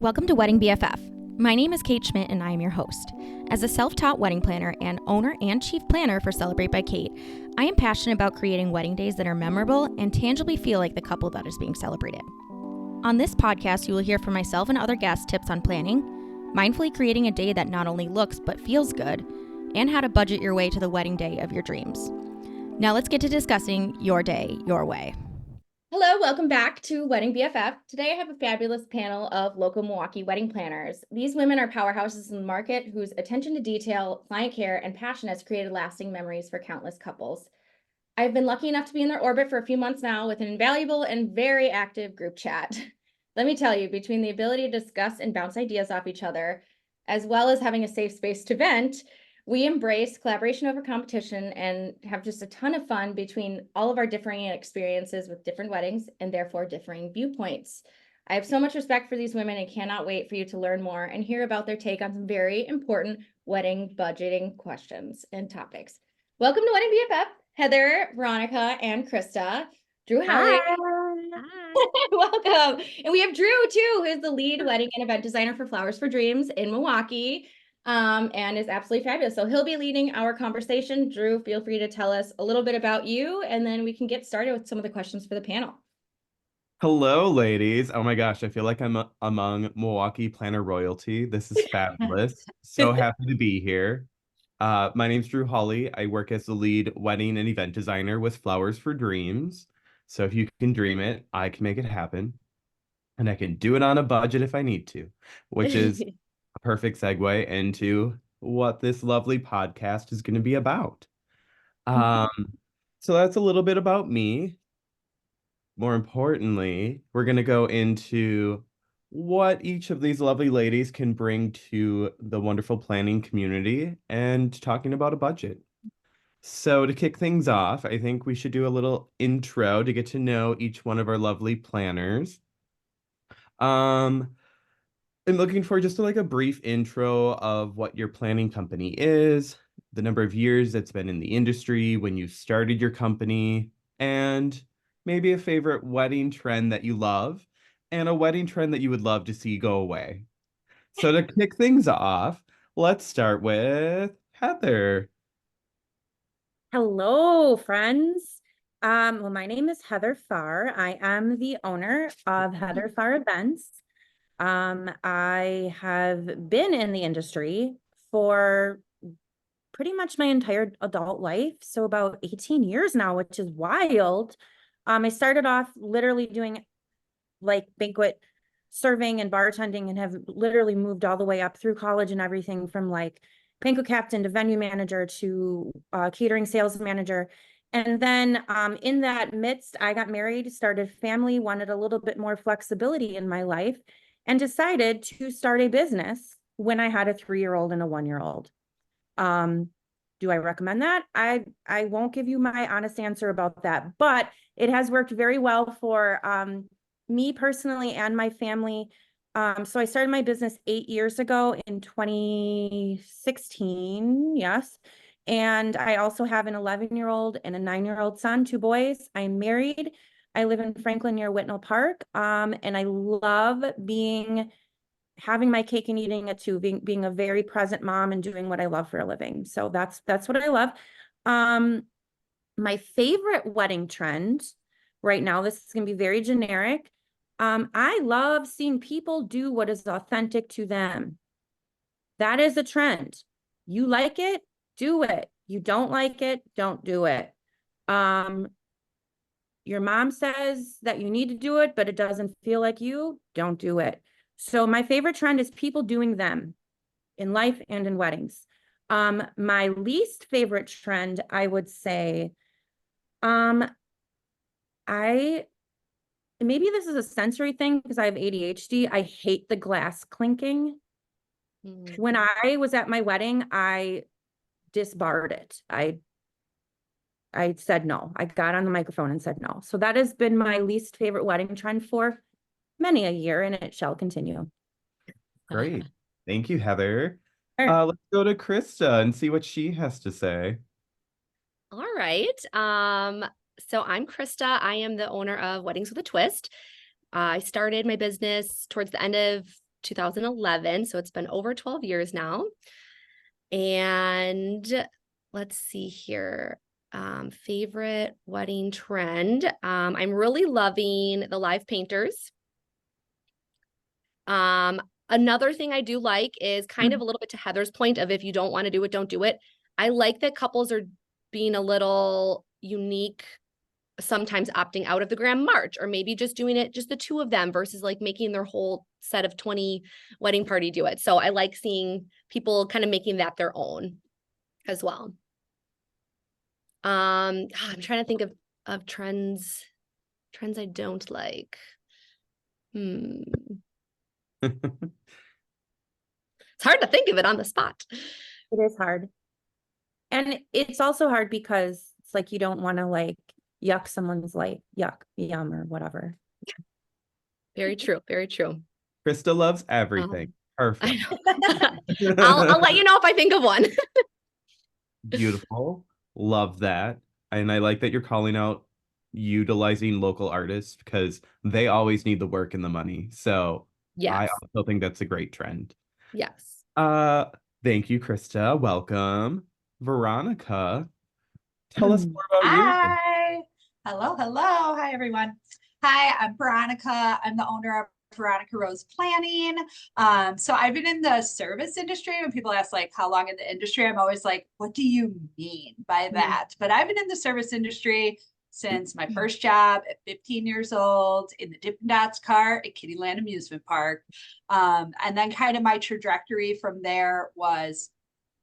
Welcome to Wedding BFF. My name is Kait Schmidt and I am your host. As a self-taught wedding planner and owner and chief planner for Celebrait by Kait, I am passionate about creating wedding days that are memorable and tangibly feel like the couple that is being celebrated. On this podcast, you will hear from myself and other guests tips on planning, mindfully creating a day that not only looks but feels good, and how to budget your way to the wedding day of your dreams. Now let's get to discussing your day, your way. Hello, welcome back to Wedding BFF. Today I have a fabulous panel of local Milwaukee wedding planners. These women are powerhouses in the market whose attention to detail, client care, and passion has created lasting memories for countless couples. I've been lucky enough to be in their orbit for a few months now with an invaluable and very active group chat. Let me tell you, between the ability to discuss and bounce ideas off each other, as well as having a safe space to vent, we embrace collaboration over competition and have just a ton of fun between all of our differing experiences with different weddings and therefore differing viewpoints. I have so much respect for these women and cannot wait for you to learn more and hear about their take on some very important wedding budgeting questions and topics. Welcome to Wedding BFF, Heather, Veronica, and Krista. Drew, Hawley. Hi. Welcome. And we have Drew too, who is the lead wedding and event designer for Flowers for Dreams in Milwaukee. And is absolutely fabulous. So he'll be leading our conversation. Drew, feel free to tell us a little bit about you, and then we can get started with some of the questions for the panel. Hello, ladies. Oh my gosh, I feel like I'm among Milwaukee planner royalty. This is fabulous. So happy to be here. My name's Drew Hawley. I work as the lead wedding and event designer with Flowers for Dreams. So if you can dream it, I can make it happen. And I can do it on a budget if I need to, which is a perfect segue into what this lovely podcast is going to be about. So that's a little bit about me. More importantly, we're going to go into what each of these lovely ladies can bring to the wonderful planning community and talking about a budget. So to kick things off, I think we should do a little intro to get to know each one of our lovely planners. I'm looking for just like a brief intro of what your planning company is, the number of years it's been in the industry, when you started your company, and maybe a favorite wedding trend that you love, and a wedding trend that you would love to see go away. So to kick things off, let's start with Heather. Hello, friends. Well, my name is Heather Farr. I am the owner of Heather Farr Events. I have been in the industry for pretty much my entire adult life, so about 18 years now, which is wild. I started off literally doing like banquet serving and bartending and have literally moved all the way up through college and everything from like banquet captain to venue manager to catering sales manager. And then in that midst, I got married, started family, wanted a little bit more flexibility in my life, and decided to start a business when I had a 3-year-old and a 1-year-old. Do I recommend that? I won't give you my honest answer about that, but it has worked very well for me personally and my family. So I started my business 8 years ago in 2016, yes. And I also have an 11-year-old and a 9-year-old son, 2 boys. I'm married. I live in Franklin near Whitnell Park. And I love having my cake and eating it too, being a very present mom and doing what I love for a living. So that's what I love. My favorite wedding trend right now, this is going to be very generic. I love seeing people do what is authentic to them. That is a trend. You like it, do it. You don't like it, don't do it. Your mom says that you need to do it, but it doesn't feel like you, don't do it. So my favorite trend is people doing them in life and in weddings. My least favorite trend, I would say, maybe this is a sensory thing because I have ADHD. I hate the glass clinking. When I was at my wedding, I disbarred it. I said no. I got on the microphone and said no. So that has been my least favorite wedding trend for many a year, and it shall continue. Great. Thank you, Heather. Sure. Let's go to Krista and see what she has to say. All right. So I'm Krista. I am the owner of Weddings with a Twist. I started my business towards the end of 2011. So it's been over 12 years now. And let's see here. Favorite wedding trend. I'm really loving the live painters. Another thing I do like is kind of a little bit to Heather's point of if you don't want to do it, don't do it. I like that couples are being a little unique, sometimes opting out of the grand march, or maybe just doing it just the two of them versus like making their whole set of 20 wedding party do it. So I like seeing people kind of making that their own as well. I'm trying to think of trends I don't like. It's hard to think of it on the spot. It is hard. And it's also hard because it's like you don't want to like yuck someone's life, yum, or whatever. Very true. Very true. Krista loves everything. Perfect. I'll let you know if I think of one. Beautiful. Love that. And I like that you're calling out utilizing local artists because they always need the work and the money. So yes. I also think that's a great trend. Yes. Thank you, Krista. Welcome. Veronica, tell us more about you. Hi. Hello. Hi, everyone. Hi, I'm Veronica. I'm the owner of Veronica Rose Planning. So I've been in the service industry. When people ask like how long in the industry, I'm always like, what do you mean by that? But I've been in the service industry since my first job at 15 years old in the Dippin' Dots cart at Kittyland Amusement Park. And then kind of my trajectory from there was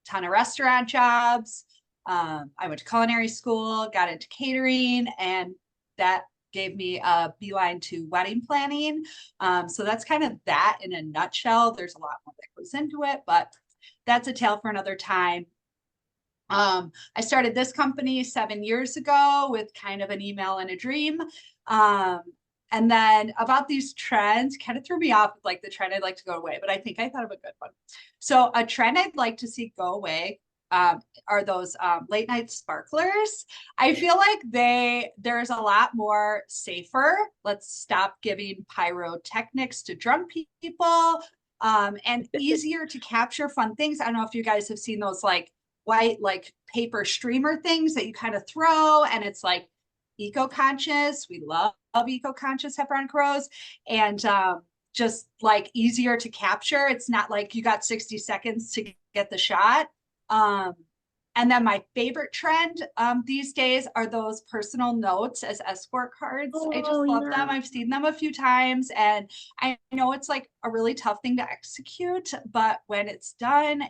a ton of restaurant jobs. I went to culinary school, got into catering, and that gave me a beeline to wedding planning. So that's kind of that in a nutshell. There's a lot more that goes into it, but that's a tale for another time. I started this company 7 years ago with kind of an email and a dream. And then about these trends kind of threw me off with like the trend I'd like to go away, but I think I thought of a good one. So a trend I'd like to see go away are those late night sparklers. I feel like there's a lot more safer. Let's stop giving pyrotechnics to drunk people, and easier to capture fun things. I don't know if you guys have seen those like white like paper streamer things that you kind of throw, and it's like eco-conscious. We love eco-conscious at Veronica Rose, and just like easier to capture. It's not like you got 60 seconds to get the shot. And then my favorite trend these days are those personal notes as escort cards. I just love them. I've seen them a few times, and I know it's like a really tough thing to execute, but when it's done,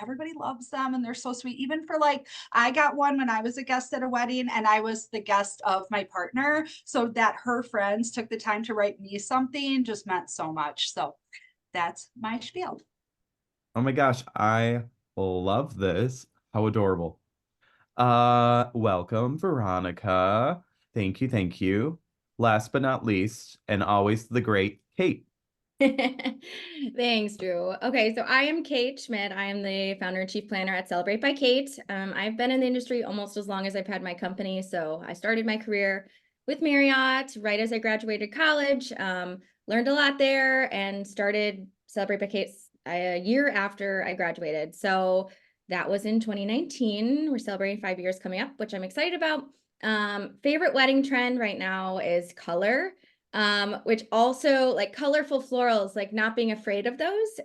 everybody loves them and they're so sweet. Even for like, I got one when I was a guest at a wedding and I was the guest of my partner. So that her friends took the time to write me something just meant so much. So that's my spiel. Oh my gosh, I love this. How adorable. Welcome, Veronica. Thank you. Last but not least, and always the great Kait. Thanks, Drew. Okay, so I am Kait Schmidt. I am the founder and chief planner at Celebrait by Kait. I've been in the industry almost as long as I've had my company. So I started my career with Marriott right as I graduated college, learned a lot there, and started Celebrait by Kait a year after I graduated. So that was in 2019. We're celebrating 5 years coming up, which I'm excited about. Favorite wedding trend right now is color, which also like colorful florals, like not being afraid of those.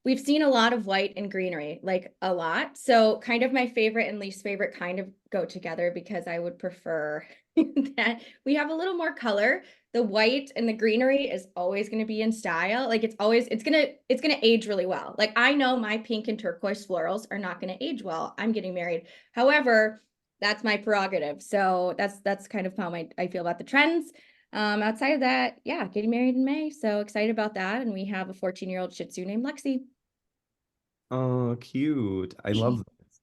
We've seen a lot of white and greenery, like a lot. So kind of my favorite and least favorite kind of go together because I would prefer that we have a little more color. The white and the greenery is always going to be in style. Like it's going to age really well. Like I know my pink and turquoise florals are not going to age well. I'm getting married. However, that's my prerogative. So that's kind of how I feel about the trends. Outside of that, yeah, getting married in May. So excited about that. And we have a 14-year-old Shih Tzu named Lexi. Oh, cute. I love this.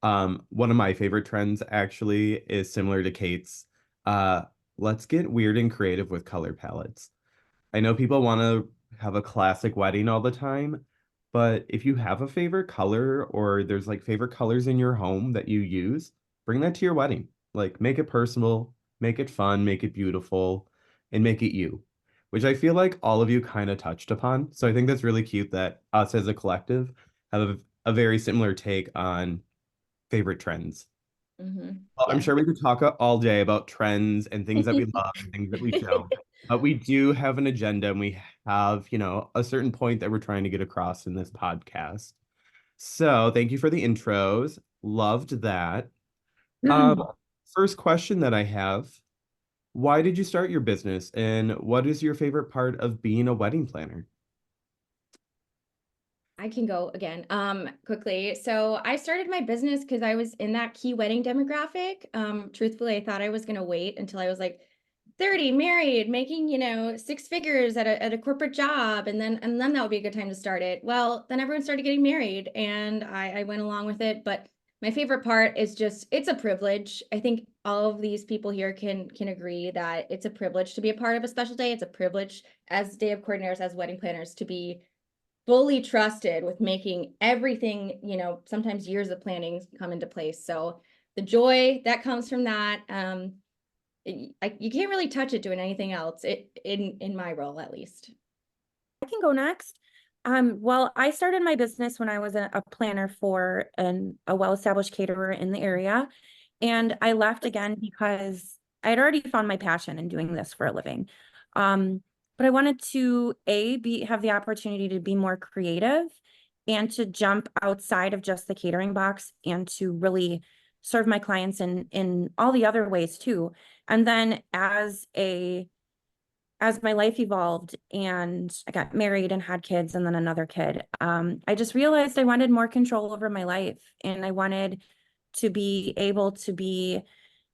One of my favorite trends actually is similar to Kait's. Let's get weird and creative with color palettes. I know people want to have a classic wedding all the time, but if you have a favorite color or there's like favorite colors in your home that you use, bring that to your wedding. Like make it personal, make it fun, make it beautiful, and make it you. which I feel like all of you kind of touched upon. So I think that's really cute that us as a collective have a very similar take on favorite trends. Well, I'm Yeah. sure we could talk all day about trends and things that we love and things that we don't, but we do have an agenda and we have, a certain point that we're trying to get across in this podcast. So thank you for the intros. Loved that. Um, First question that I have, why did you start your business and what is your favorite part of being a wedding planner? I can go again quickly. So I started my business because I was in that key wedding demographic. Truthfully, I thought I was going to wait until I was like 30, married, making, six figures at a corporate job. And then that would be a good time to start it. Well, then everyone started getting married and I went along with it. But my favorite part is just, it's a privilege. I think all of these people here can agree that it's a privilege to be a part of a special day. It's a privilege as day of coordinators, as wedding planners, to be fully trusted with making everything, sometimes years of planning come into place. So the joy that comes from that, you can't really touch it doing anything else, in my role, at least. I can go next. Well, I started my business when I was a planner for a well-established caterer in the area. And I left again because I had already found my passion in doing this for a living. But I wanted to have the opportunity to be more creative and to jump outside of just the catering box and to really serve my clients in all the other ways too. And then as my life evolved and I got married and had kids and then another kid, I just realized I wanted more control over my life and I wanted to be able to be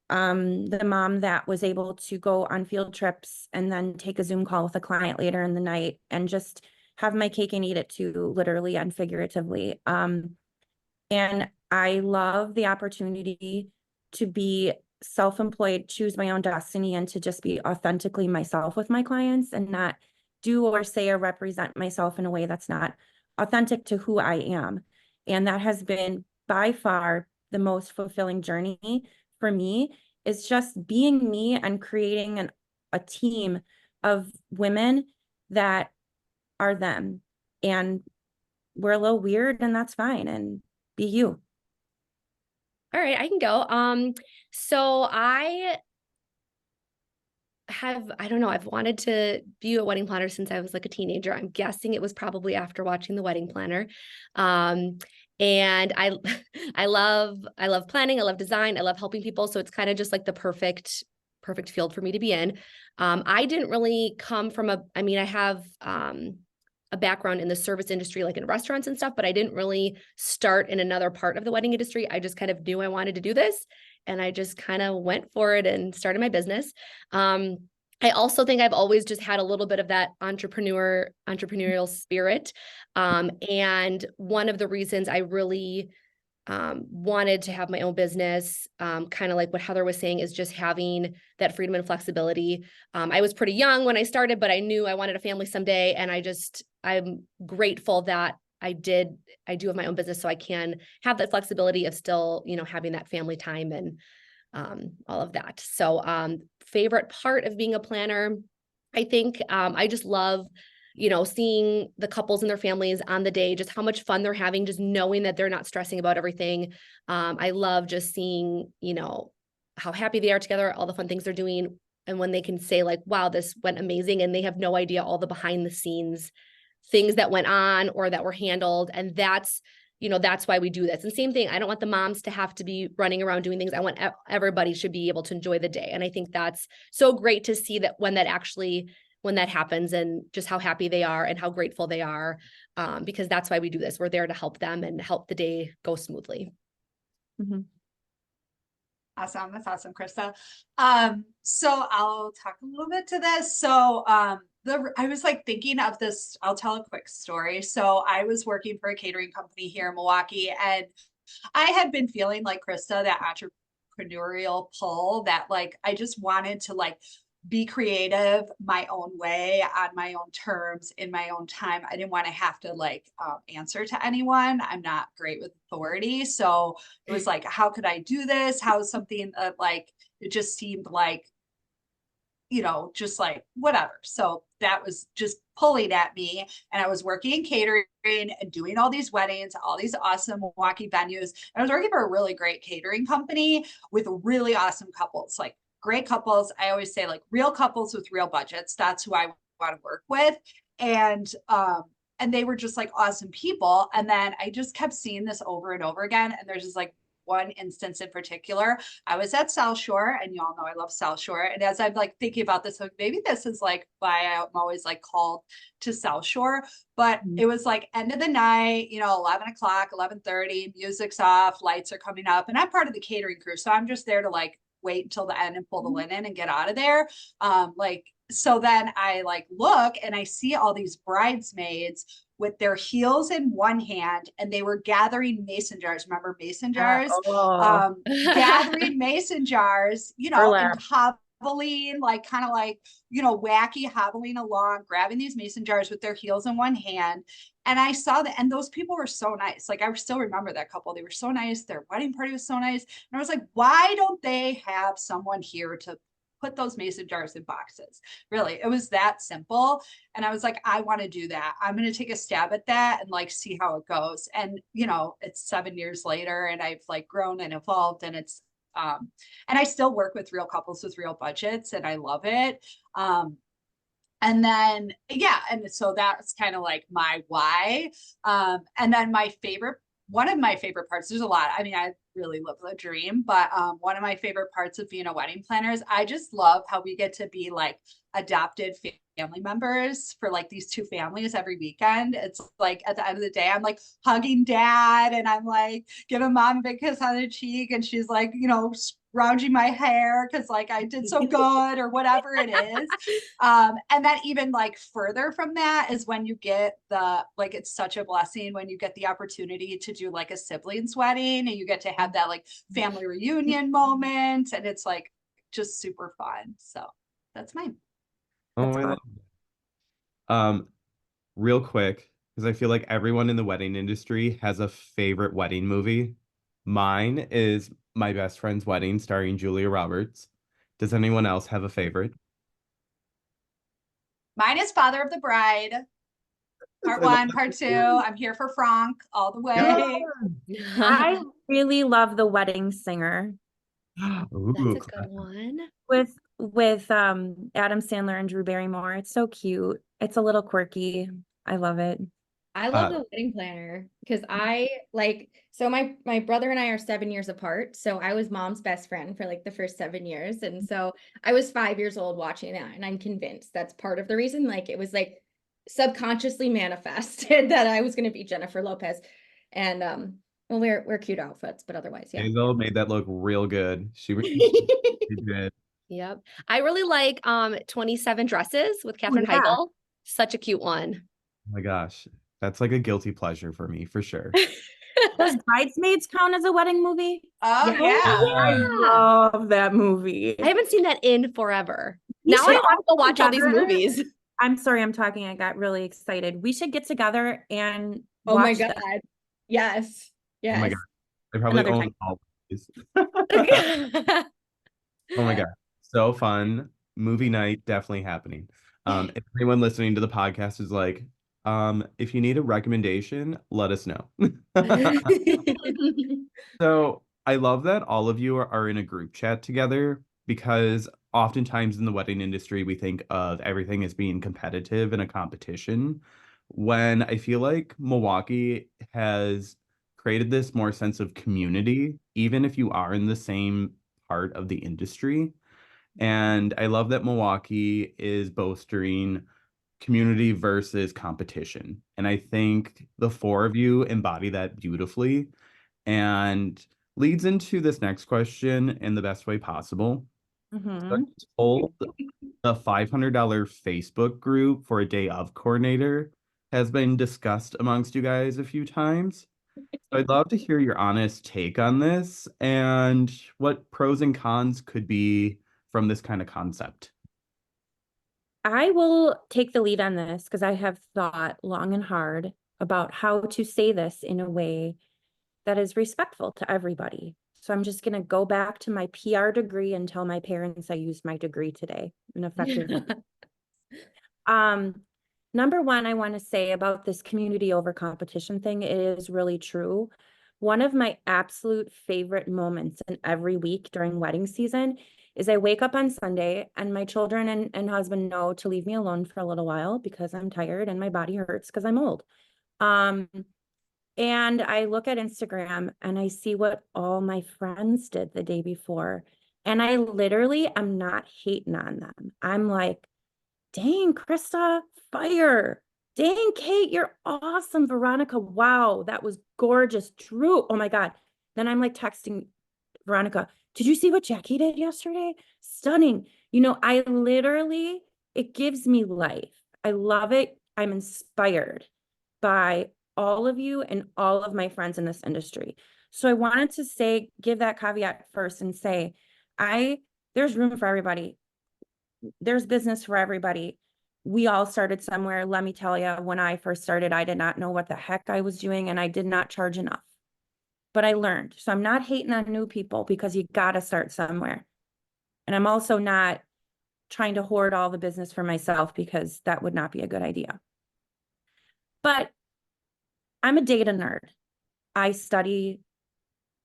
the mom that was able to go on field trips and then take a Zoom call with a client later in the night and just have my cake and eat it too, literally and figuratively. And I love the opportunity to be self-employed, choose my own destiny, and to just be authentically myself with my clients and not do or say or represent myself in a way that's not authentic to who I am. And that has been by far the most fulfilling journey for me, is just being me and creating a team of women that are them. And we're a little weird and that's fine. And be you. All right, I can go. So I don't know, I've wanted to be a wedding planner since I was like a teenager. I'm guessing it was probably after watching The Wedding Planner. And I love planning, I love design, I love helping people. So it's kind of just like the perfect field for me to be in. I didn't really come from I have a background in the service industry, like in restaurants and stuff, but I didn't really start in another part of the wedding industry. I just kind of knew I wanted to do this. And I just kind of went for it and started my business. I also think I've always just had a little bit of that entrepreneurial spirit. And one of the reasons I really wanted to have my own business, kind of like what Heather was saying, is just having that freedom and flexibility. I was pretty young when I started, but I knew I wanted a family someday. And I'm grateful that I do have my own business, so I can have that flexibility of still, having that family time and all of that. So favorite part of being a planner, I think I just love, seeing the couples and their families on the day, just how much fun they're having, just knowing that they're not stressing about everything. I love just seeing, how happy they are together, all the fun things they're doing. And when they can say like, wow, this went amazing. And they have no idea all the behind the scenes things that went on or that were handled. And that's why we do this. And same thing, I don't want the moms to have to be running around doing things. I want everybody should be able to enjoy the day. And I think that's so great to see that when that happens and just how happy they are and how grateful they are, because that's why we do this. We're there to help them and help the day go smoothly. Mm-hmm. Awesome. That's awesome, Krista. So I'll talk a little bit to this. So I was like thinking of this, I'll tell a quick story. So I was working for a catering company here in Milwaukee, and I had been feeling like Krista, that entrepreneurial pull, that like I just wanted to like be creative my own way, on my own terms, in my own time. I didn't want to have to like answer to anyone. I'm not great with authority. So it was like, how could I do this? How is something that like, it just seemed like you know, just like whatever. So that was just pulling at me. And I was working in catering and doing all these weddings, all these awesome Milwaukee venues. And I was working for a really great catering company with really awesome couples, like great couples. I always say like real couples with real budgets. That's who I want to work with. And they were just like awesome people. And then I just kept seeing this over and over again. And there's just like one instance in particular. I was at South Shore, and y'all know I love South Shore. And as I'm like thinking about this, like maybe this is like why I'm always like called to South Shore. But it was like end of the night, you know, 11 o'clock, 11:30, music's off, lights are coming up, and I'm part of the catering crew. So I'm just there to like wait until the end and pull the linen and get out of there. So then I like look and I see all these bridesmaids with their heels in one hand, and they were gathering mason jars. Remember mason jars? Gathering mason jars, you know, and hobbling, like kind of like, you know, wacky hobbling along, grabbing these mason jars with their heels in one hand. And I saw that, and those people were so nice. Like I still remember that couple. They were so nice. Their wedding party was so nice. And I was like, why don't they have someone here to put those mason jars in boxes? Really, it was that simple. And I was like, I want to do that. I'm going to take a stab at that and like see how it goes. And you know, it's 7 years later, and I've like grown and evolved, and it's and I still work with real couples with real budgets, and I love it. And then yeah, and so that's kind of like my why. And then one of my favorite parts, there's a lot. I mean, I really live the dream, but one of my favorite parts of being a wedding planner is I just love how we get to be like adopted family members for like these two families every weekend. It's like at the end of the day, I'm like hugging dad, and I'm like giving mom a big kiss on the cheek, and she's like, you know, scrounging my hair because like I did so good or whatever it is. And then even like further from that is when you get like it's such a blessing when you get the opportunity to do like a siblings wedding, and you get to have that like family reunion moment, and it's like just super fun. So that's mine. Oh, I love it. Real quick, because I feel like everyone in the wedding industry has a favorite wedding movie. Mine is My Best Friend's Wedding, starring Julia Roberts. Does anyone else have a favorite? Mine is Father of the Bride. Part 1, part 2. I'm here for Frank all the way. I really love The Wedding Singer. Ooh, That's a good one. With Adam Sandler and Drew Barrymore. It's so cute. It's a little quirky. I love it. I love The Wedding Planner because I like, so my brother and I are 7 years apart. So I was mom's best friend for like the first 7 years. And so I was 5 years old watching that, and I'm convinced that's part of the reason. Like it was like subconsciously manifested that I was going to be Jennifer Lopez. And well, we're cute outfits, but otherwise, yeah. Hazel made that look real good. She did. Yep. I really like 27 Dresses with Katherine Heigl. Such a cute one. Oh my gosh. That's like a guilty pleasure for me, for sure. Does Bridesmaids count as a wedding movie? Oh yeah. I love that movie. I haven't seen that in forever. Now I want to go watch all these movies. I'm sorry, I'm talking. I got really excited. We should get together and oh my watch God. that. Yes. Oh my God. I probably Another own time. all these. Oh my God. So fun. Movie night definitely happening. If anyone listening to the podcast is like, if you need a recommendation, let us know. So I love that all of you are in a group chat together, because oftentimes in the wedding industry, we think of everything as being competitive and a competition, when I feel like Milwaukee has created this more sense of community, even if you are in the same part of the industry. And I love that Milwaukee is bolstering community versus competition. And I think the four of you embody that beautifully, and leads into this next question in the best way possible. So I told the $500 Facebook group for a day of coordinator has been discussed amongst you guys a few times. So I'd love to hear your honest take on this and what pros and cons could be from this kind of concept. I will take the lead on this because I have thought long and hard about how to say this in a way that is respectful to everybody. So I'm just going to go back to my PR degree and tell my parents I used my degree today in effective. Number one, I want to say about this community over competition thing, it is really true. One of my absolute favorite moments in every week during wedding season is I wake up on Sunday and my children and husband know to leave me alone for a little while because I'm tired and my body hurts because I'm old. And I look at Instagram and I see what all my friends did the day before. And I literally am not hating on them. I'm like, dang, Krista, fire. Dang, Kait, you're awesome. Veronica, wow, that was gorgeous. Drew, oh my God. Then I'm like texting Veronica, did you see what Jackie did yesterday? Stunning. You know, I literally, it gives me life. I love it. I'm inspired by all of you and all of my friends in this industry. So I wanted to say, give that caveat first and say, there's room for everybody. There's business for everybody. We all started somewhere. Let me tell you, when I first started, I did not know what the heck I was doing and I did not charge enough, but I learned. So I'm not hating on new people because you got to start somewhere. And I'm also not trying to hoard all the business for myself because that would not be a good idea. But I'm a data nerd. I study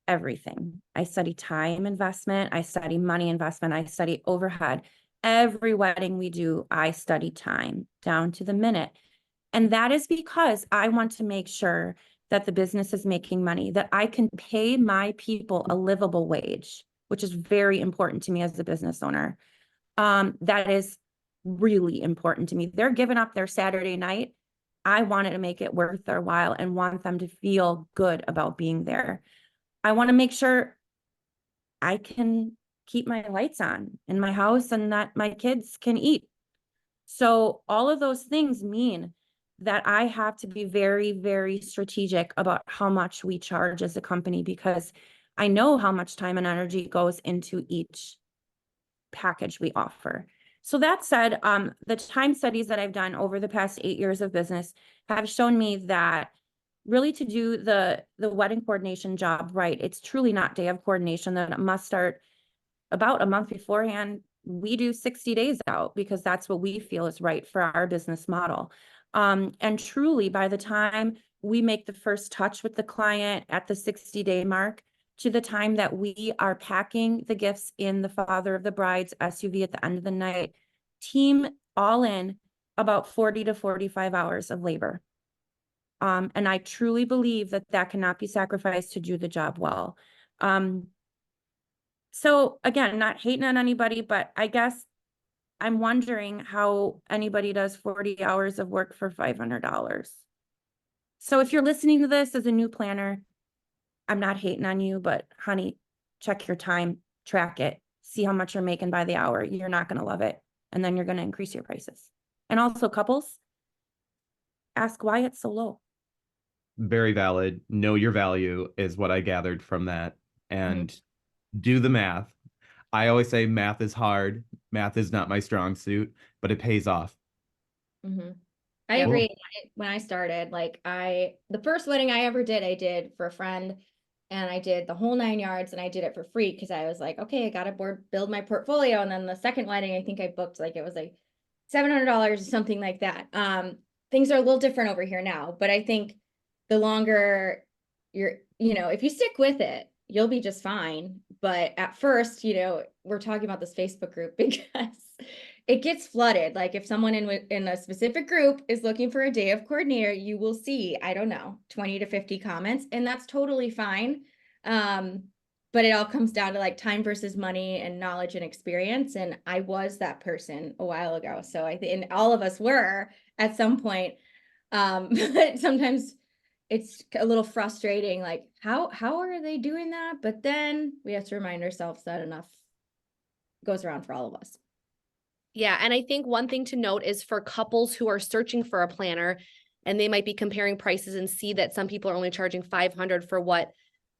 everything. I study time investment. I study money investment. I study overhead. Every wedding we do, I study time down to the minute. And that is because I want to make sure that the business is making money, that I can pay my people a livable wage, which is very important to me as a business owner. That is really important to me. They're giving up their Saturday night. I wanted to make it worth their while and want them to feel good about being there. I want to make sure I can keep my lights on in my house and that my kids can eat. So all of those things mean that I have to be very, very strategic about how much we charge as a company because I know how much time and energy goes into each package we offer. So that said, the time studies that I've done over the past 8 years of business have shown me that really to do the wedding coordination job right, it's truly not day of coordination, that it must start about a month beforehand. We do 60 days out because that's what we feel is right for our business model. And truly, by the time we make the first touch with the client at the 60-day mark, to the time that we are packing the gifts in the father of the bride's SUV at the end of the night, team all in about 40 to 45 hours of labor. And I truly believe that that cannot be sacrificed to do the job well. So again, not hating on anybody, but I guess I'm wondering how anybody does 40 hours of work for $500. So if you're listening to this as a new planner, I'm not hating on you, but honey, check your time, track it, see how much you're making by the hour. You're not going to love it. And then you're going to increase your prices. And also couples, ask why it's so low. Very valid. Know your value is what I gathered from that. And do the math. I always say math is hard. Math is not my strong suit, but it pays off. I agree. When I started, like the first wedding I ever did, I did for a friend and I did the whole 9 yards and I did it for free because I was like, okay, I got to build my portfolio. And then the second wedding, I think I booked it was like $700 or something like that. Things are a little different over here now, but I think the longer if you stick with it, you'll be just fine. But at first, we're talking about this Facebook group because it gets flooded. Like if someone in a specific group is looking for a day of coordinator, you will see, I don't know, 20 to 50 comments, and that's totally fine. But it all comes down to like time versus money and knowledge and experience. And I was that person a while ago. So I think, and all of us were at some point. But sometimes it's a little frustrating, like how are they doing that? But then we have to remind ourselves that enough goes around for all of us. Yeah. And I think one thing to note is for couples who are searching for a planner and they might be comparing prices and see that some people are only charging $500 for what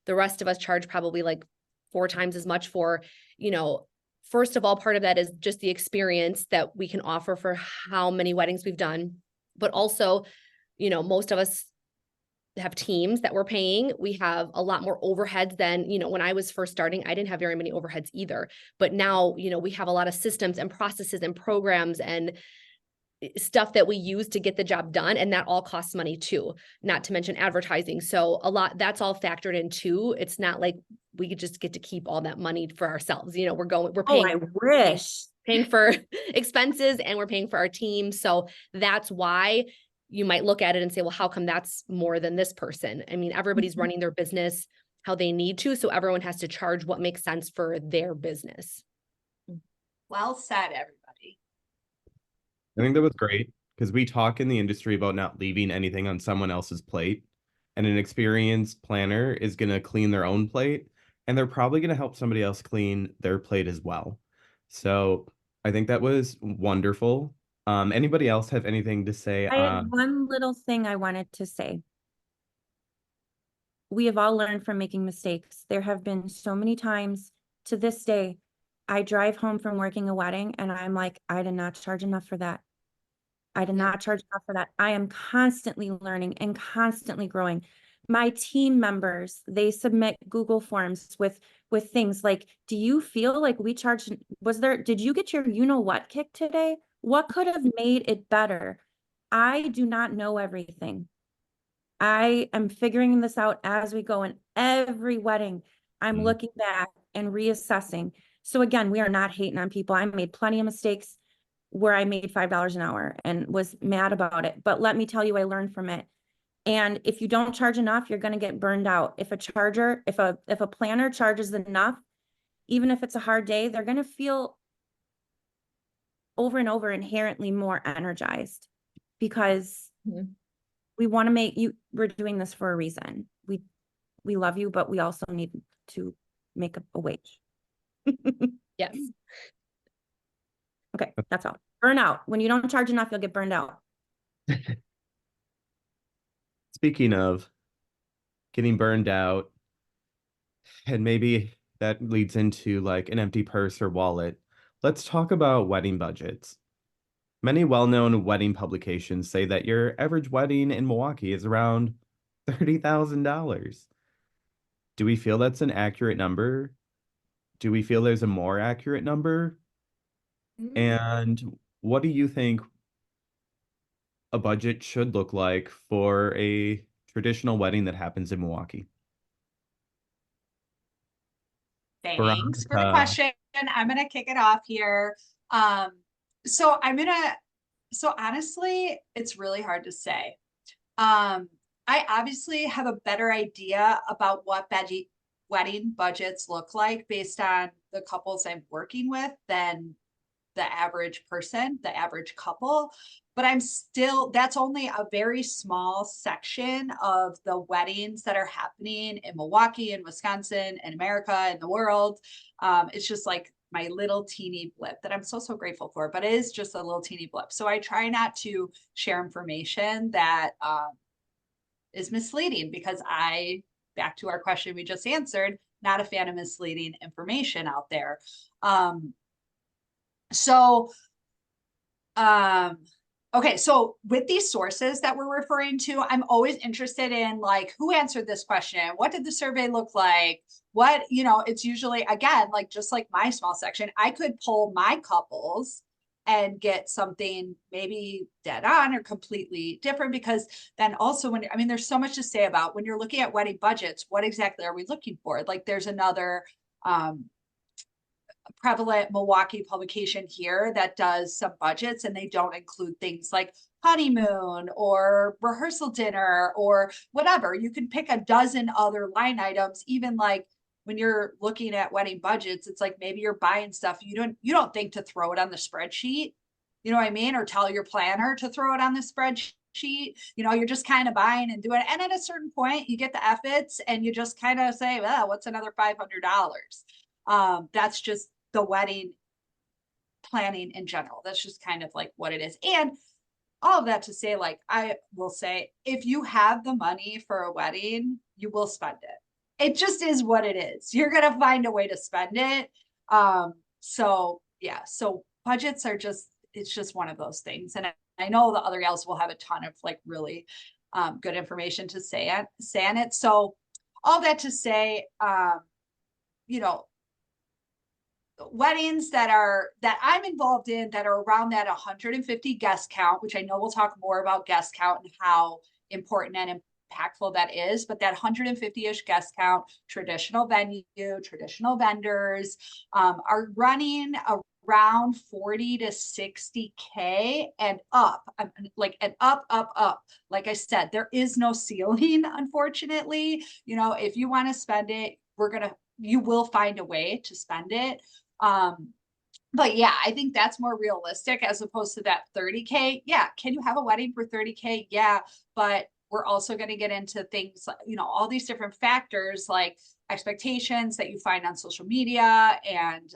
the rest of us charge probably like 4 times as much for, first of all, part of that is just the experience that we can offer for how many weddings we've done. But also, most of us have teams that we're paying. We have a lot more overheads than, when I was first starting, I didn't have very many overheads either. But now, we have a lot of systems and processes and programs and stuff that we use to get the job done. And that all costs money too, not to mention advertising. So that's all factored in too. It's not like we could just get to keep all that money for ourselves. We're paying. I wish. Paying for expenses and we're paying for our team. So that's why you might look at it and say, well, how come that's more than this person? I mean, everybody's running their business how they need to. So everyone has to charge what makes sense for their business. Well said, everybody. I think that was great because we talk in the industry about not leaving anything on someone else's plate. And an experienced planner is going to clean their own plate, and they're probably going to help somebody else clean their plate as well. So I think that was wonderful. Anybody else have anything to say? I have one little thing I wanted to say. We have all learned from making mistakes. There have been so many times to this day, I drive home from working a wedding and I'm like, I did not charge enough for that. I did not charge enough for that. I am constantly learning and constantly growing. My team members, they submit Google Forms with things like, do you feel like we charged, did you get your what kick today? What could have made it better? I do not know everything. I am figuring this out as we go, in every wedding, I'm looking back and reassessing. So again, we are not hating on people. I made plenty of mistakes where I made $5 an hour and was mad about it. But let me tell you, I learned from it. And if you don't charge enough, you're going to get burned out. If a planner charges enough, even if it's a hard day, they're going to feel over and over inherently more energized because we want to we're doing this for a reason. We love you, but we also need to make a wage. Yes. Okay, that's all. Burn out. When you don't charge enough, you'll get burned out. Speaking of getting burned out, and maybe that leads into like an empty purse or wallet, let's talk about wedding budgets. Many well-known wedding publications say that your average wedding in Milwaukee is around $30,000. Do we feel that's an accurate number? Do we feel there's a more accurate number? And what do you think a budget should look like for a traditional wedding that happens in Milwaukee? Thanks for the question. I'm going to kick it off here. So honestly, it's really hard to say. I obviously have a better idea about what wedding budgets look like based on the couples I'm working with than the average person, the average couple, but that's only a very small section of the weddings that are happening in Milwaukee and Wisconsin and America and the world. It's just like my little teeny blip that I'm so grateful for, but it is just a little teeny blip. So I try not to share information that is misleading because back to our question we just answered, not a fan of misleading information out there. Okay, so with these sources that we're referring to, I'm always interested in like, who answered this question? What did the survey look like? What, it's usually, again, like just like my small section, I could pull my couples and get something maybe dead on or completely different, because then also there's so much to say about when you're looking at wedding budgets, what exactly are we looking for? Like there's another, prevalent Milwaukee publication here that does some budgets, and they don't include things like honeymoon or rehearsal dinner or whatever. You can pick a dozen other line items. Even like when you're looking at wedding budgets, it's like maybe you're buying stuff you don't think to throw it on the spreadsheet, you know what I mean, or tell your planner to throw it on the spreadsheet. You're just kind of buying and doing it, and at a certain point you get the efforts and you just kind of say, well, what's another $500? That's just the wedding planning in general. That's just kind of like what it is. And all of that to say, like, I will say, if you have the money for a wedding, you will spend it. It just is what it is. You're going to find a way to spend it. So budgets are it's just one of those things. And I know the other gals will have a ton of like really good information to say on it. So all that to say, you know, weddings that I'm involved in that are around that 150 guest count, which I know we'll talk more about guest count and how important and impactful that is, but that 150-ish guest count, traditional venue, traditional vendors, are running around 40 to 60K and up, like, and up. Like I said, there is no ceiling, unfortunately. You know, if you want to spend it, you will find a way to spend it. But yeah, I think that's more realistic as opposed to that 30K. Yeah. Can you have a wedding for 30K? Yeah. But we're also going to get into things, you know, all these different factors like expectations that you find on social media and,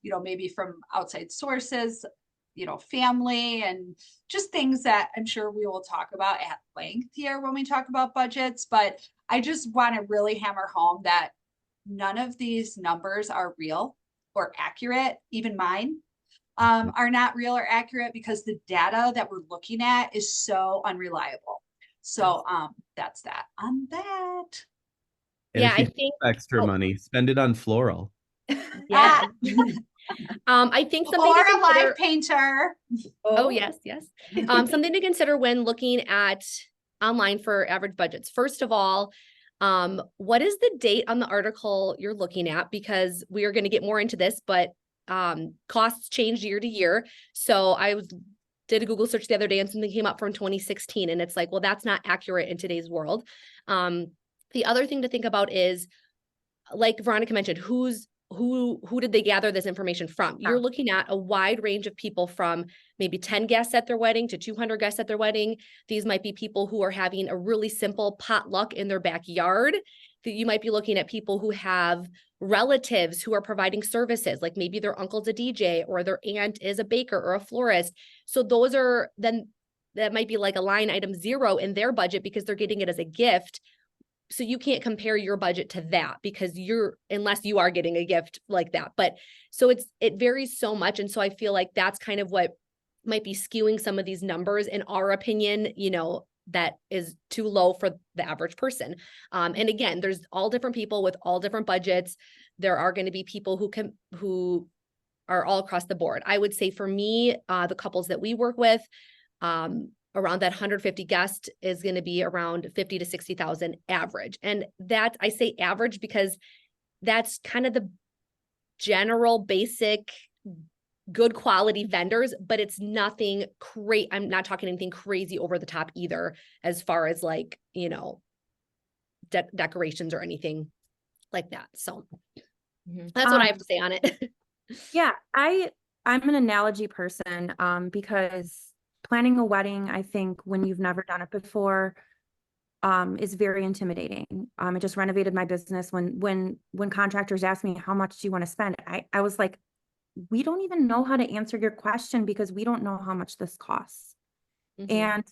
you know, maybe from outside sources, you know, family and just things that I'm sure we will talk about at length here when we talk about budgets. But I just want to really hammer home that none of these numbers are real or accurate. Even mine are not real or accurate because the data that we're looking at is so unreliable. So that's that on that. And Yeah, if you I think extra money, spend it on floral. yeah. I think something Or to a live consider. painter. Oh, yes. Something to consider when looking at online for average budgets. First of all, what is the date on the article you're looking at? Because we are going to get more into this, but costs change year to year. So did a Google search the other day and something came up from 2016 and it's like, well, that's not accurate in today's world. The other thing to think about is, like Veronica mentioned, who did they gather this information from? You're looking at a wide range of people from maybe 10 guests at their wedding to 200 guests at their wedding. These might be people who are having a really simple potluck in their backyard. You might be looking at people who have relatives who are providing services, like maybe their uncle's a DJ or their aunt is a baker or a florist. So that might be like a line item 0 in their budget because they're getting it as a gift. So you can't compare your budget to that because unless you are getting a gift like that. But so it varies so much. And so I feel like that's kind of what might be skewing some of these numbers in our opinion, you know, that is too low for the average person. And again, there's all different people with all different budgets. There are going to be people who are all across the board. I would say for me, the couples that we work with, around that 150 guest is going to be around 50 to 60,000 average. And that I say average because that's kind of the general basic good quality vendors, but it's nothing crazy. I'm not talking anything crazy over the top either, as far as like, you know, decorations or anything like that. So that's what I have to say on it. Yeah, I'm an analogy person because planning a wedding, I think when you've never done it before, is very intimidating. I just renovated my business. When contractors asked me how much do you want to spend, I was like, we don't even know how to answer your question because we don't know how much this costs. And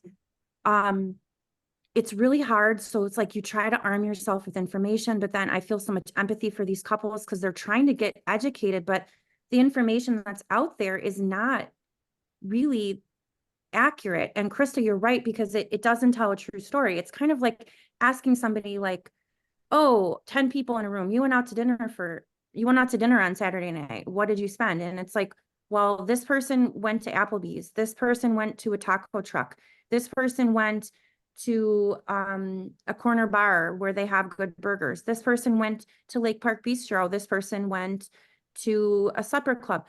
it's really hard. So it's like you try to arm yourself with information, but then I feel so much empathy for these couples because they're trying to get educated, but the information that's out there is not really accurate. And Krista, you're right, because it doesn't tell a true story. It's kind of like asking somebody like, oh, 10 people in a room, you went out to dinner on Saturday night. What did you spend? And it's like, well, this person went to Applebee's. This person went to a taco truck. This person went to a corner bar where they have good burgers. This person went to Lake Park Bistro. This person went to a supper club.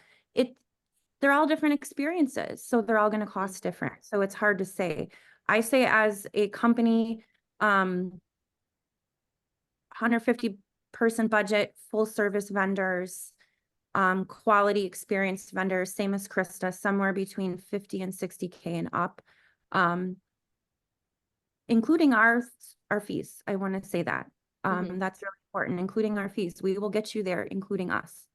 They're all different experiences. So they're all going to cost different. So it's hard to say. I say as a company, 150 person budget, full service vendors, quality experienced vendors, same as Krista, somewhere between 50 and 60K and up, including our fees. I want to say that. That's really important, including our fees. We will get you there, including us.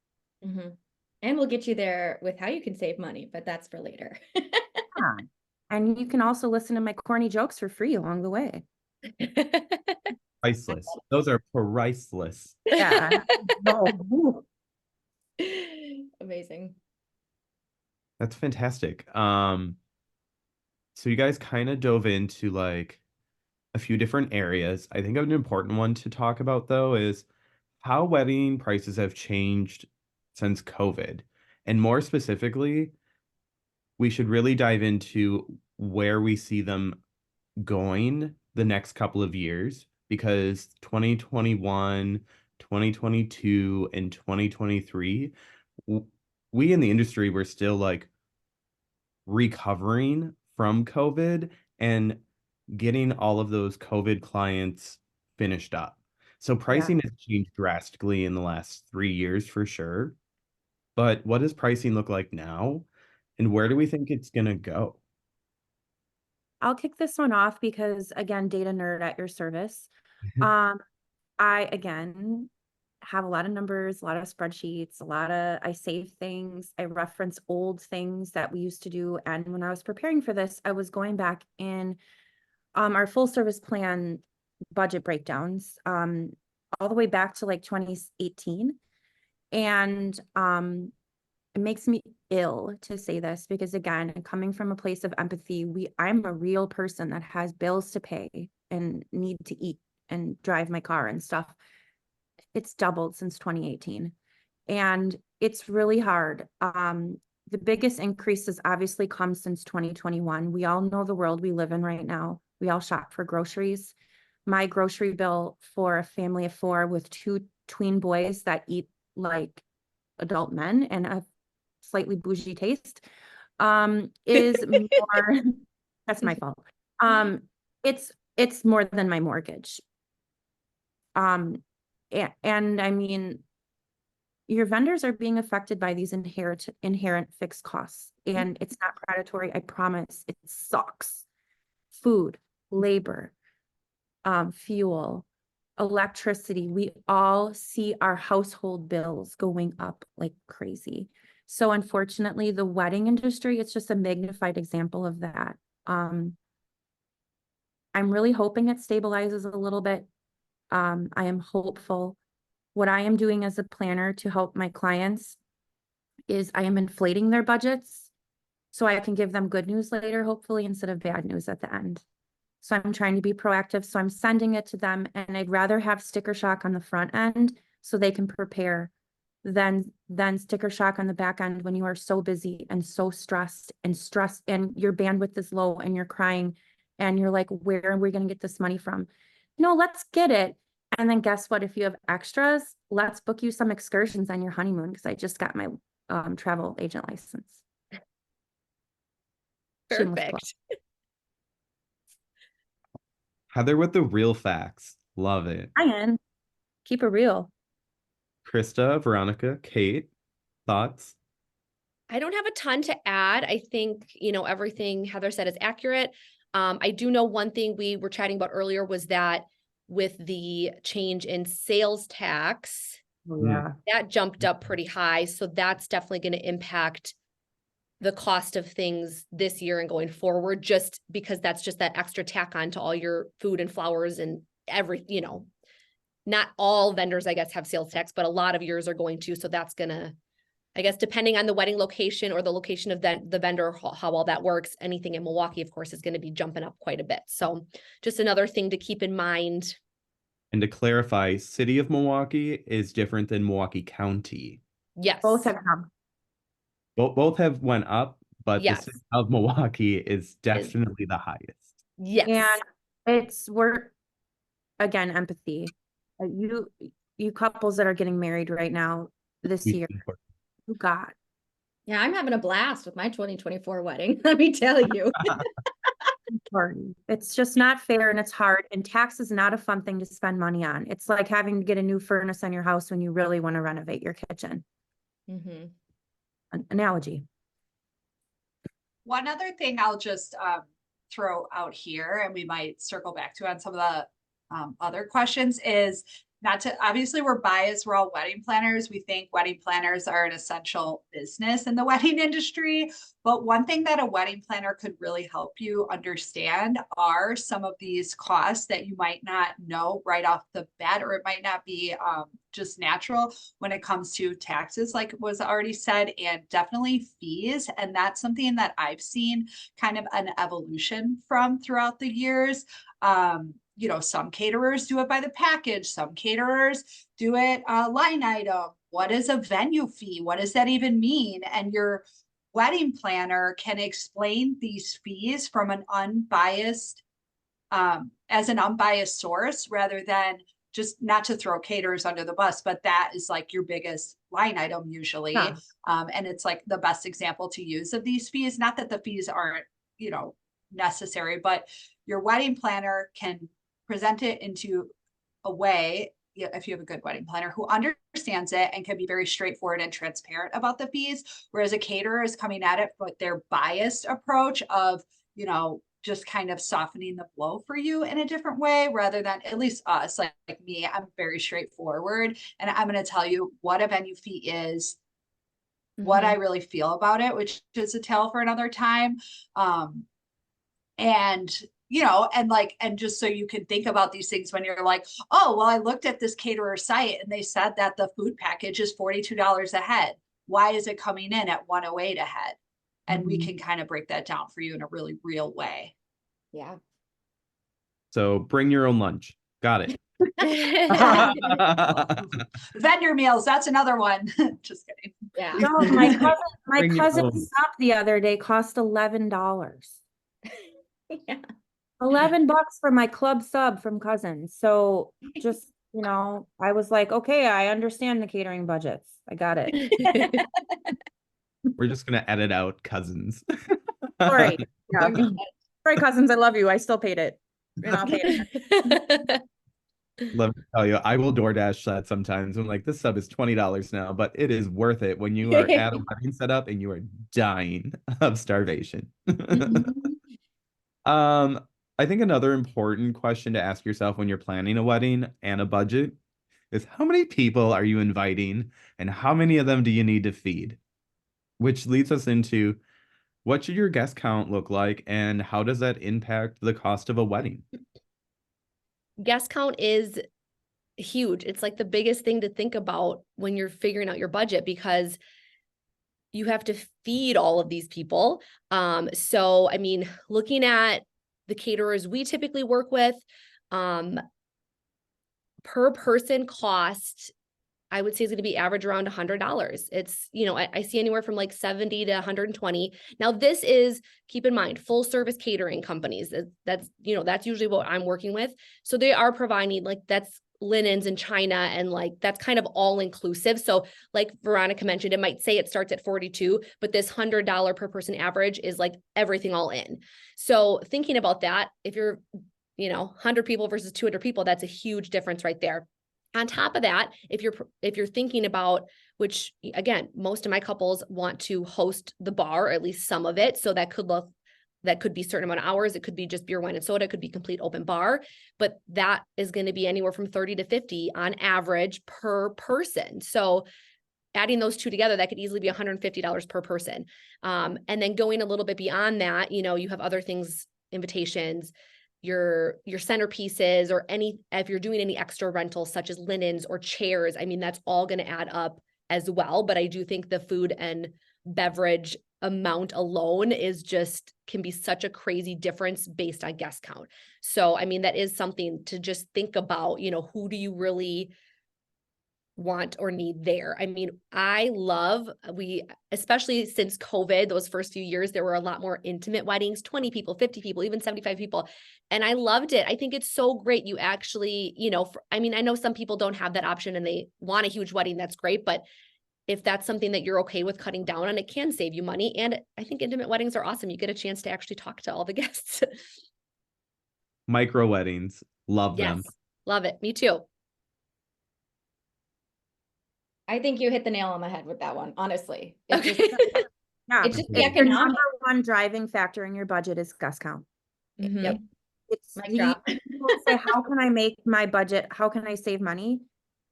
And we'll get you there with how you can save money, but that's for later. And you can also listen to my corny jokes for free along the way. Priceless. Those are priceless. Yeah. Amazing. That's fantastic. So you guys kind of dove into like a few different areas. I think an important one to talk about though is how wedding prices have changed since COVID. And more specifically, we should really dive into where we see them going the next couple of years because 2021, 2022, and 2023, we in the industry were still like recovering from COVID and getting all of those COVID clients finished up. So pricing has changed drastically in the last 3 years for sure. But what does pricing look like now? And where do we think it's going to go? I'll kick this one off because again, data nerd at your service. I again have a lot of numbers, a lot of spreadsheets, I save things, I reference old things that we used to do. And when I was preparing for this, I was going back in our full service plan budget breakdowns, all the way back to like 2018. And it makes me ill to say this because again, coming from a place of empathy, I'm a real person that has bills to pay and need to eat and drive my car and stuff. It's doubled since 2018. And it's really hard. The biggest increases obviously come since 2021. We all know the world we live in right now. We all shop for groceries. My grocery bill for a family of 4 with 2 tween boys that eat like adult men and a slightly bougie taste is more, that's my fault. It's more than my mortgage. And I mean, your vendors are being affected by these inherent fixed costs, and it's not predatory. I promise. It sucks. Food, labor, fuel, electricity. We all see our household bills going up like crazy. So unfortunately, the wedding industry, it's just a magnified example of that. I'm really hoping it stabilizes a little bit. I am hopeful. What I am doing as a planner to help my clients is I am inflating their budgets so I can give them good news later, hopefully, instead of bad news at the end. So I'm trying to be proactive. So I'm sending it to them, and I'd rather have sticker shock on the front end so they can prepare than sticker shock on the back end when you are so busy and so stressed and your bandwidth is low and you're crying and you're like, where are we going to get this money from? No, let's get it. And then guess what? If you have extras, let's book you some excursions on your honeymoon because I just got my travel agent license. Perfect. Heather with the real facts. Love it. Ryan, keep it real. Krista, Veronica, Kait, thoughts? I don't have a ton to add. I think, everything Heather said is accurate. I do know one thing we were chatting about earlier was that with the change in sales tax, that jumped up pretty high. So that's definitely going to impact the cost of things this year and going forward, just because that's just that extra tack on to all your food and flowers and not all vendors, I guess, have sales tax, but a lot of yours are going to. So that's going to, I guess, depending on the wedding location or the location of the vendor, how all that works, anything in Milwaukee, of course, is going to be jumping up quite a bit. So just another thing to keep in mind. And to clarify, City of Milwaukee is different than Milwaukee County. Yes. Both have come. Both have went up, but Yes. the City of Milwaukee is definitely the highest. Yes. And we're, again, empathy. You couples that are getting married right now this year, you got. Yeah, I'm having a blast with my 2024 wedding. Let me tell you. It's just not fair and it's hard. And tax is not a fun thing to spend money on. It's like having to get a new furnace on your house when you really want to renovate your kitchen. Mm-hmm. An analogy. One other thing I'll just throw out here, and we might circle back to on some of the other questions, is not to, obviously we're biased, we're all wedding planners. We think wedding planners are an essential business in the wedding industry. But one thing that a wedding planner could really help you understand are some of these costs that you might not know right off the bat, or it might not be just natural when it comes to taxes, like was already said, and definitely fees. And that's something that I've seen kind of an evolution from throughout the years. you know, some caterers do it by the package, some caterers do it line item. What is a venue fee? What does that even mean? And your wedding planner can explain these fees from an unbiased, as an unbiased source, rather than just, not to throw caterers under the bus, but that is like your biggest line item usually. Yeah. And it's like the best example to use of these fees. Not that the fees aren't, you know, necessary, but your wedding planner can present it into a way, if you have a good wedding planner who understands it and can be very straightforward and transparent about the fees, whereas a caterer is coming at it with their biased approach of, you know, just kind of softening the blow for you in a different way, rather than, at least us, like me, I'm very straightforward. And I'm going to tell you what a venue fee is, what I really feel about it, which is a tale for another time. And, you know, and like, and just so you can think about these things when you're like, oh, well, I looked at this caterer site and they said that the food package is $42 a head. Why is it coming in at $108 a head? And we can kind of break that down for you in a really real way. Yeah. So bring your own lunch. Got it. Vendor meals, that's another one. Just kidding. Yeah. No, my Bring your cousin's own. sub the other day cost $11. Yeah. $11 for my club sub from Cousins. So just, you know, I was like, okay, I understand the catering budgets. I got it. We're just gonna edit out Cousins. Sorry. Yeah. Oh, God. Sorry, Cousins, I love you. I still paid it. And I'll pay it. Let me tell you, I will DoorDash that sometimes. I'm like, this sub is $20 now, but it is worth it when you are at a wedding setup and you are dying of starvation. I think another important question to ask yourself when you're planning a wedding and a budget is, how many people are you inviting and how many of them do you need to feed? Which leads us into, what should your guest count look like and how does that impact the cost of a wedding? Guest count is huge. It's like the biggest thing to think about when you're figuring out your budget, because you have to feed all of these people. So, I mean, looking at the caterers we typically work with, per person cost, I would say is going to be average around $100. It's, you know, I see anywhere from like 70 to 120. Now this is, keep in mind, full service catering companies. That's, you know, that's usually what I'm working with. So they are providing, like, that's linens in China, and like, that's kind of all inclusive. So like Veronica mentioned, it might say it starts at 42, but this $100 per person average is like everything all in. So thinking about that, if you're, you know, 100 people versus 200 people, that's a huge difference right there. On top of that, if you're thinking about, which again, most of my couples want to host the bar, or at least some of it. So that could be a certain amount of hours. It could be just beer, wine, and soda. It could be complete open bar, but that is going to be anywhere from 30 to 50 on average per person. So adding those two together, that could easily be $150 per person. And then going a little bit beyond that, you know, you have other things, invitations, your centerpieces, or if you're doing any extra rentals such as linens or chairs, I mean, that's all going to add up as well. But I do think the food and beverage amount alone can be such a crazy difference based on guest count. So, I mean, that is something to just think about, you know, who do you really want or need there? I mean, especially since COVID, those first few years, there were a lot more intimate weddings, 20 people, 50 people, even 75 people. And I loved it. I think it's so great. You actually, you know, I mean, I know some people don't have that option and they want a huge wedding. That's great. But if that's something that you're okay with cutting down on, it can save you money. And I think intimate weddings are awesome. You get a chance to actually talk to all the guests. Micro weddings, love them. Yes, love it. Me too. I think you hit the nail on the head with that one, honestly. It's Okay. just, Yeah. it's just the The economic. number one driving factor in your budget is guest count. Mhm. Yep. It's Mic drop. people say, how can I make my budget? How can I save money?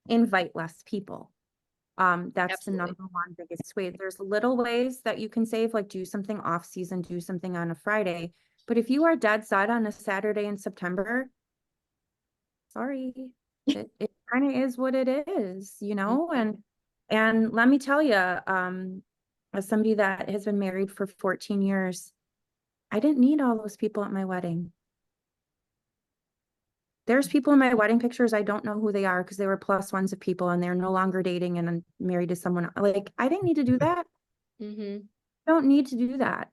Invite less people. That's Absolutely. the number one biggest way. There's little ways that you can save, like do something off season, do something on a Friday. But if you are dead set on a Saturday in September, sorry, it kind of is what it is, you know? And let me tell you, as somebody that has been married for 14 years, I didn't need all those people at my wedding. There's people in my wedding pictures, I don't know who they are because they were plus ones of people and they're no longer dating and I'm married to someone. Like, I didn't need to do that. Mm-hmm. Don't need to do that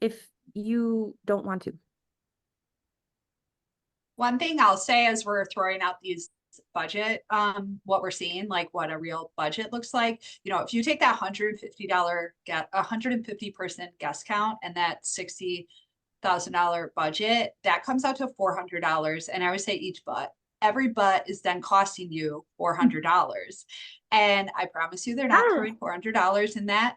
if you don't want to. One thing I'll say as we're throwing out these budget, what we're seeing, like what a real budget looks like, you know, if you take that $150 150 person guest count and that $60,000 budget, that comes out to $400. And I would say every butt is then costing you $400. And I promise you, they're not throwing $400 in that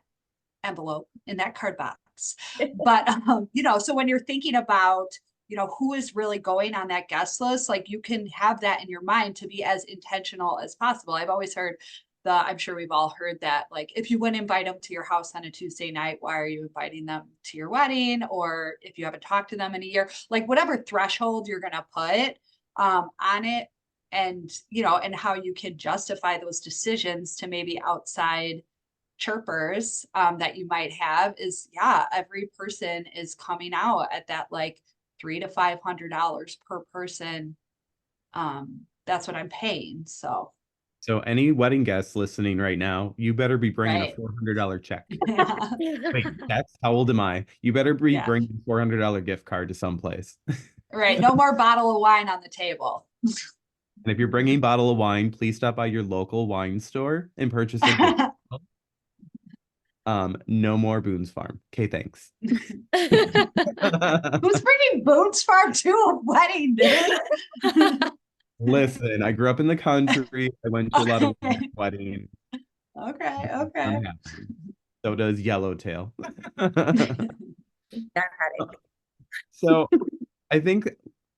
envelope, in that card box. But, you know, so when you're thinking about, you know, who is really going on that guest list, like you can have that in your mind to be as intentional as possible. I've always heard I'm sure we've all heard that, like, if you wouldn't invite them to your house on a Tuesday night, why are you inviting them to your wedding? Or if you haven't talked to them in a year, like whatever threshold you're going to put on it, and, you know, and how you can justify those decisions to maybe outside chirpers that you might have is, yeah, every person is coming out at that like $300 to $500 per person. That's what I'm paying. So any wedding guests listening right now, you better be bringing right. a $400 check. Yeah. Wait, that's how old am I? You better be Yeah. bringing a $400 gift card to someplace. Right. No more bottle of wine on the table. And if you're bringing a bottle of wine, please stop by your local wine store and purchase a gift. No more Boone's Farm. Okay, thanks. Who's bringing Boone's Farm to a wedding, dude? Listen, I grew up in the country. I went to a lot of weddings. Okay. So does Yellowtail. Yeah, So I think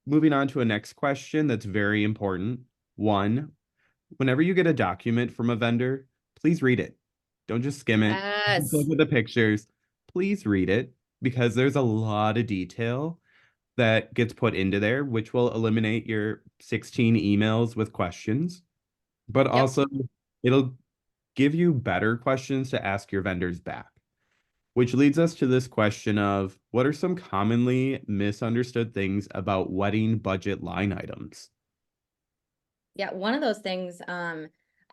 moving on to a next question that's very important. One, whenever you get a document from a vendor, please read it. Don't just skim it. Yes. Look at the pictures. Please read it because there's a lot of detail that gets put into there, which will eliminate your 16 emails with questions, but also it'll give you better questions to ask your vendors back, which leads us to this question of what are some commonly misunderstood things about wedding budget line items? Yeah, one of those things,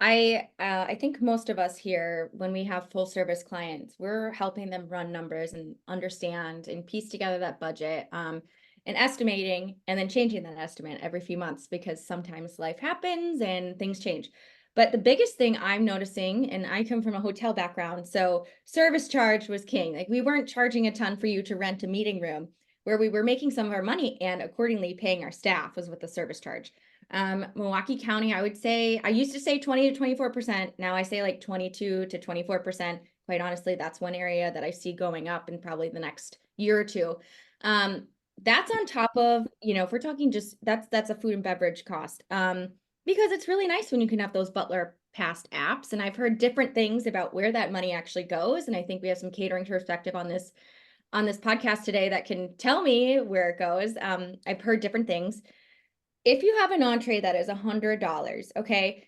I think most of us here, when we have full service clients, we're helping them run numbers and understand and piece together that budget, and estimating and then changing that estimate every few months because sometimes life happens and things change. But the biggest thing I'm noticing, and I come from a hotel background, so service charge was king. Like we weren't charging a ton for you to rent a meeting room. Where we were making some of our money and accordingly paying our staff was with the service charge. Milwaukee County, I would say, I used to say 20 to 24%. Now I say like 22 to 24%. Quite honestly, that's one area that I see going up in probably the next year or two. That's on top of, you know, if we're talking just that's a food and beverage cost. Because it's really nice when you can have those Butler Pass apps. And I've heard different things about where that money actually goes. And I think we have some catering perspective on this podcast today that can tell me where it goes. I've heard different things. If you have an entree that is $100, okay,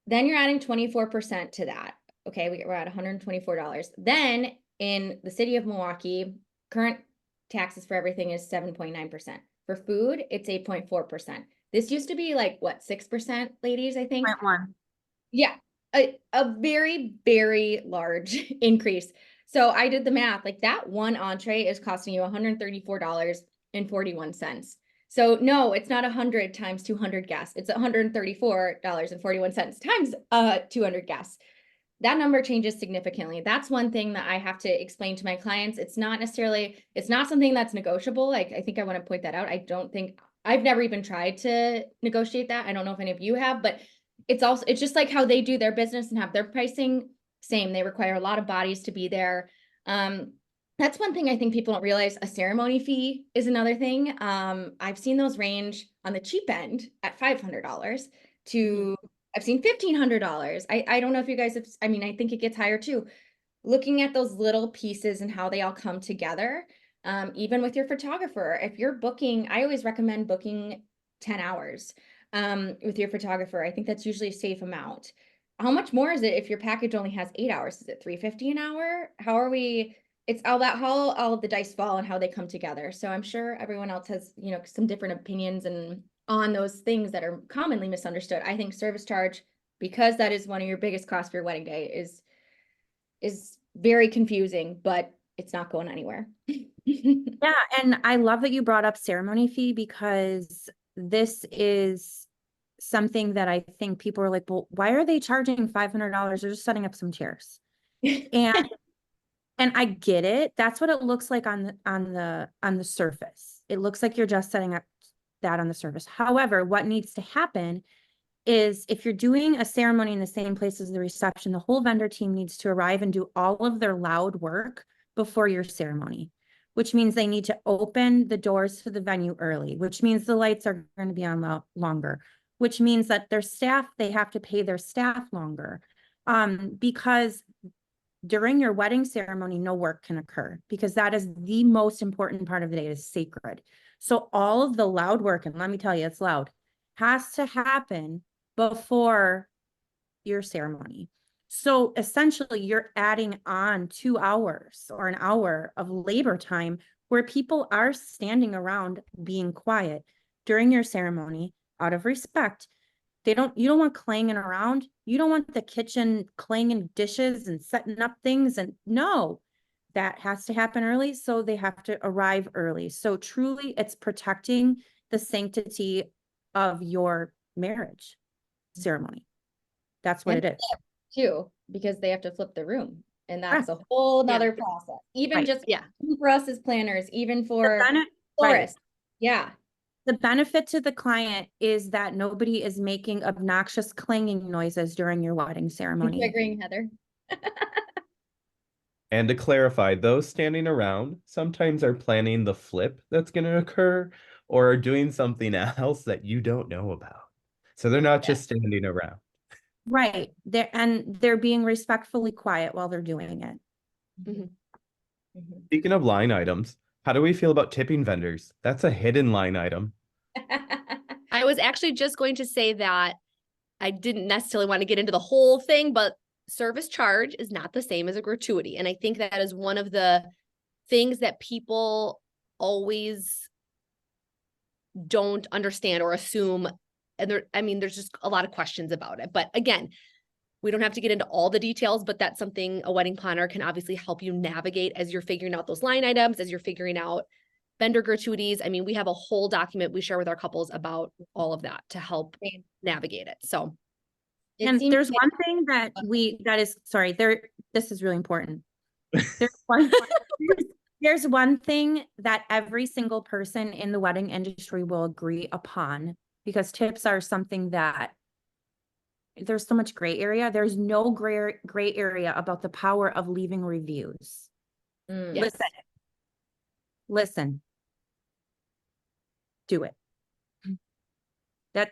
then you're adding 24% to that. Okay, we're at $124. Then in the city of Milwaukee, current taxes for everything is 7.9%. For food, it's 8.4%. This used to be like what, 6%, ladies, I think? 0.1. Yeah, a very, very large increase. So I did the math, like that one entree is costing you $134.41. So no, it's not 100 times 200 guests. It's $134.41 times 200 guests. That number changes significantly. That's one thing that I have to explain to my clients. It's not something that's negotiable. Like, I think I want to point that out. I've never even tried to negotiate that. I don't know if any of you have, but it's just like how they do their business and have their pricing. Same. They require a lot of bodies to be there. That's one thing I think people don't realize. A ceremony fee is another thing. I've seen those range on the cheap end at $500 to I've seen $1,500. I don't know if you guys have, I mean, I think it gets higher too. Looking at those little pieces and how they all come together, even with your photographer, if you're booking, I always recommend booking 10 hours with your photographer. I think that's usually a safe amount. How much more is it if your package only has 8 hours? Is it $350 an hour? It's all about how all of the dice fall and how they come together. So I'm sure everyone else has, you know, some different opinions and on those things that are commonly misunderstood. I think service charge, because that is one of your biggest costs for your wedding day, is very confusing, but it's not going anywhere. Yeah, and I love that you brought up ceremony fee, because this is something that I think people are like, well, why are they charging $500? They're just setting up some chairs. And I get it. That's what it looks like on the surface. It looks like you're just setting up that on the surface. However, what needs to happen is, if you're doing a ceremony in the same place as the reception, the whole vendor team needs to arrive and do all of their loud work before your ceremony, which means they need to open the doors to the venue early, which means the lights are going to be on longer, which means that their staff, they have to pay their staff longer. Because during your wedding ceremony, no work can occur, because that is the most important part of the day. It is sacred. So all of the loud work, and let me tell you, it's loud, has to happen before your ceremony. So essentially you're adding on 2 hours or an hour of labor time where people are standing around being quiet during your ceremony out of respect. You don't want clanging around. You don't want the kitchen clanging dishes and setting up things. And no, that has to happen early. So they have to arrive early. So truly it's protecting the sanctity of your marriage ceremony. That's what And it is. too, because they have to flip the room, and that's a whole nother process. Even just for us as planners, even for florists. Yeah. The benefit to the client is that nobody is making obnoxious clanging noises during your wedding ceremony. Triggering Heather. And to clarify, those standing around sometimes are planning the flip that's going to occur, or are doing something else that you don't know about. So they're not just standing around. Right. They're being respectfully quiet while they're doing it. Speaking of line items, how do we feel about tipping vendors? That's a hidden line item. I was actually just going to say that I didn't necessarily want to get into the whole thing, but service charge is not the same as a gratuity. And I think that is one of the things that people always don't understand or assume. And there's just a lot of questions about it. But again, we don't have to get into all the details, but that's something a wedding planner can obviously help you navigate as you're figuring out those line items, as you're figuring out vendor gratuities. I mean, we have a whole document we share with our couples about all of that to help navigate it. So. And there's one thing this is really important. There's one thing that every single person in the wedding industry will agree upon, because tips are something that there's so much gray area. There's no gray area about the power of leaving reviews. Yes. Listen, do it.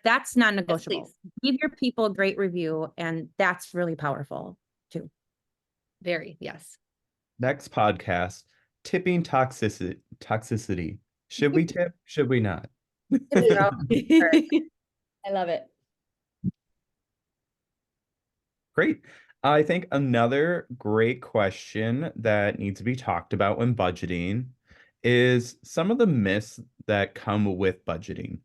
That's non-negotiable. Yes, give your people a great review, and that's really powerful too. Very, yes. Next podcast, tipping toxicity. Should we tip? Should we not? I love it. Great. I think another great question that needs to be talked about when budgeting is some of the myths that come with budgeting.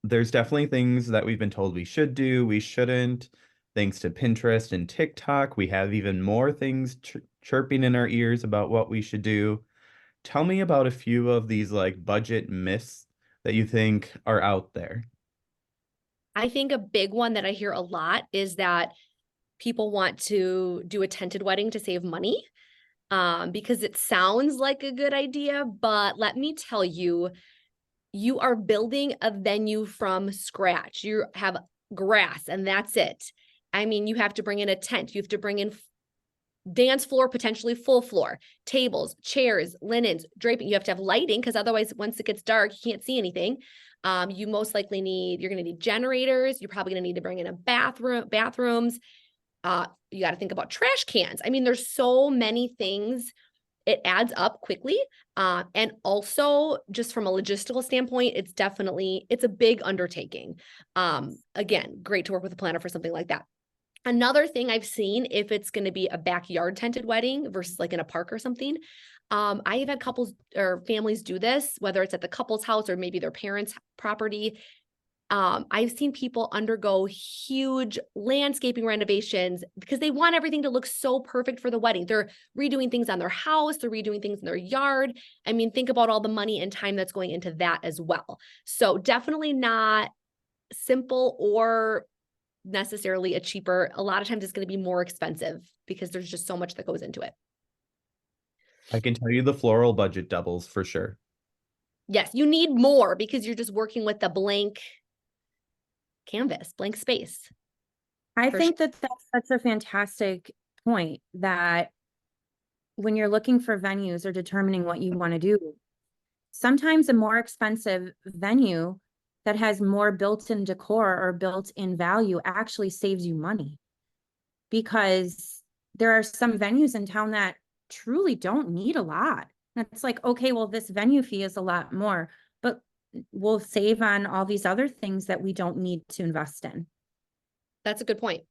There's definitely things that we've been told we should do, we shouldn't. Thanks to Pinterest and TikTok, we have even more things chirping in our ears about what we should do. Tell me about a few of these like budget myths that you think are out there. I think a big one that I hear a lot is that people want to do a tented wedding to save money, because it sounds like a good idea, but let me tell you, you are building a venue from scratch. You have grass and that's it. I mean, you have to bring in a tent. You have to bring in dance floor, potentially full floor, tables, chairs, linens, draping. You have to have lighting, because otherwise once it gets dark, you can't see anything. You most likely you're going to need generators. You're probably going to need to bring in a bathrooms. You got to think about trash cans. I mean, there's so many things. It adds up quickly. And also just from a logistical standpoint, it's a big undertaking. Again, great to work with a planner for something like that. Another thing I've seen, if it's going to be a backyard tented wedding versus like in a park or something, I have had couples or families do this, whether it's at the couple's house or maybe their parents' property. I've seen people undergo huge landscaping renovations because they want everything to look so perfect for the wedding. They're redoing things on their house, they're redoing things in their yard. I mean, think about all the money and time that's going into that as well. So definitely not simple or necessarily a cheaper. A lot of times it's going to be more expensive because there's just so much that goes into it. I can tell you the floral budget doubles for sure. Yes, you need more because you're just working with the blank canvas, blank space. I For think that that's such a fantastic point, that when you're looking for venues or determining what you want to do, sometimes a more expensive venue that has more built-in decor or built-in value actually saves you money, because there are some venues in town that truly don't need a lot. And it's like, okay, well, this venue fee is a lot more, but we'll save on all these other things that we don't need to invest in. That's a good point.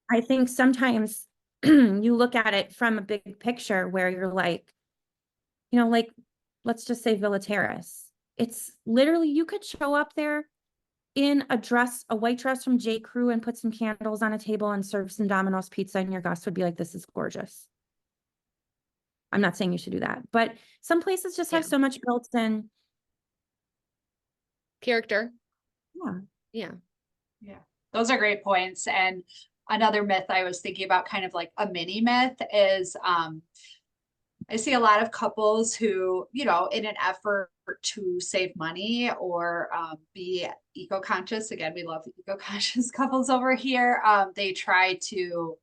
I think sometimes you look at it from a big picture where you're like, like, let's just say Villa Terrace. It's literally, you could show up there in a white dress from J. Crew, and put some candles on a table and serve some Domino's pizza, and your guests would be like, this is gorgeous. I'm not saying you should do that, but some places just have so much built-in character. Yeah. Yeah, those are great points. And another myth I was thinking about, kind of like a mini myth, is I see a lot of couples who, in an effort to save money or be eco-conscious, again, we love eco-conscious couples over here, they try to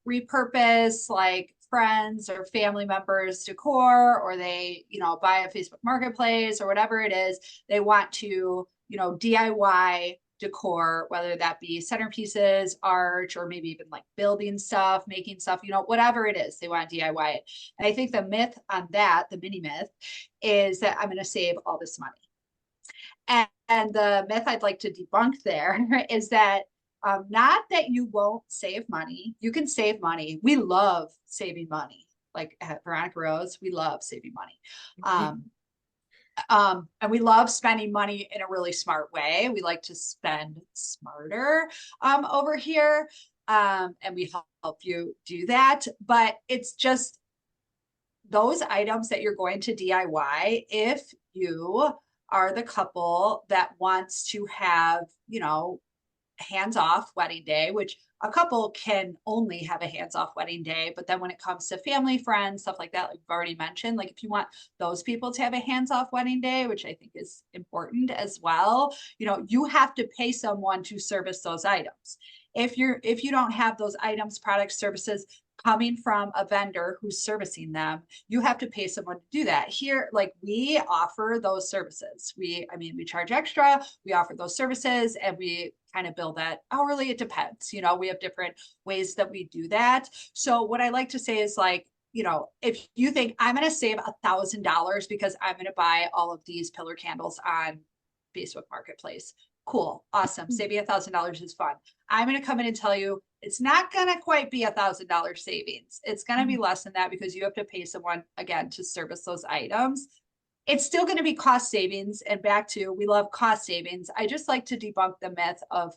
repurpose like friends or family members decor, or they, buy a Facebook marketplace or whatever it is. They want to, DIY decor, whether that be centerpieces, arch, or maybe even like building stuff, making stuff, whatever it is, they want to DIY it. And I think the myth on that, the mini myth, is that I'm going to save all this money. And the myth I'd like to debunk there is that not that you won't save money. You can save money. We love saving money. Like at Veronica Rose, we love saving money. And we love spending money in a really smart way. We like to spend smarter over here. And we help you do that. But it's just those items that you're going to DIY, if you are the couple that wants to have, hands-off wedding day, which a couple can only have a hands-off wedding day. But then when it comes to family, friends, stuff like that, like we've already mentioned, like if you want those people to have a hands-off wedding day, which I think is important as well, you have to pay someone to service those items. If you don't have those items, products, services coming from a vendor who's servicing them, you have to pay someone to do that. Here, like, we offer those services. We charge extra, we offer those services, and we kind of bill that hourly. It depends. We have different ways that we do that. So what I like to say is, like, if you think I'm going to save $1,000 because I'm going to buy all of these pillar candles on Facebook Marketplace, cool, awesome. Saving $1,000 is fun. I'm going to come in and tell you it's not going to quite be $1,000 savings. It's going to be less than that because you have to pay someone, again, to service those items. It's still going to be cost savings. And back to, we love cost savings. I just like to debunk the myth of,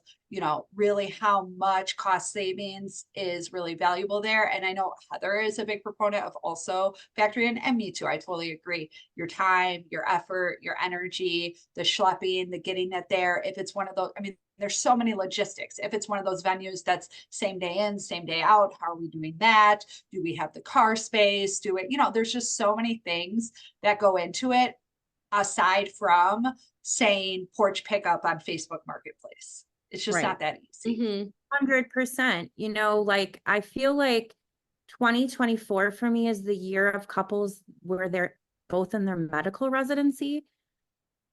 really how much cost savings is really valuable there. And I know Heather is a big proponent of also factoring in, and me too. I totally agree. Your time, your effort, your energy, the schlepping, the getting it there. If it's one of those, there's so many logistics. If it's one of those venues that's same day in, same day out, how are we doing that? Do we have the car space? There's just so many things that go into it, aside from saying porch pickup on Facebook Marketplace. It's just not that easy. 100%. Like, I feel like 2024 for me is the year of couples where they're both in their medical residency.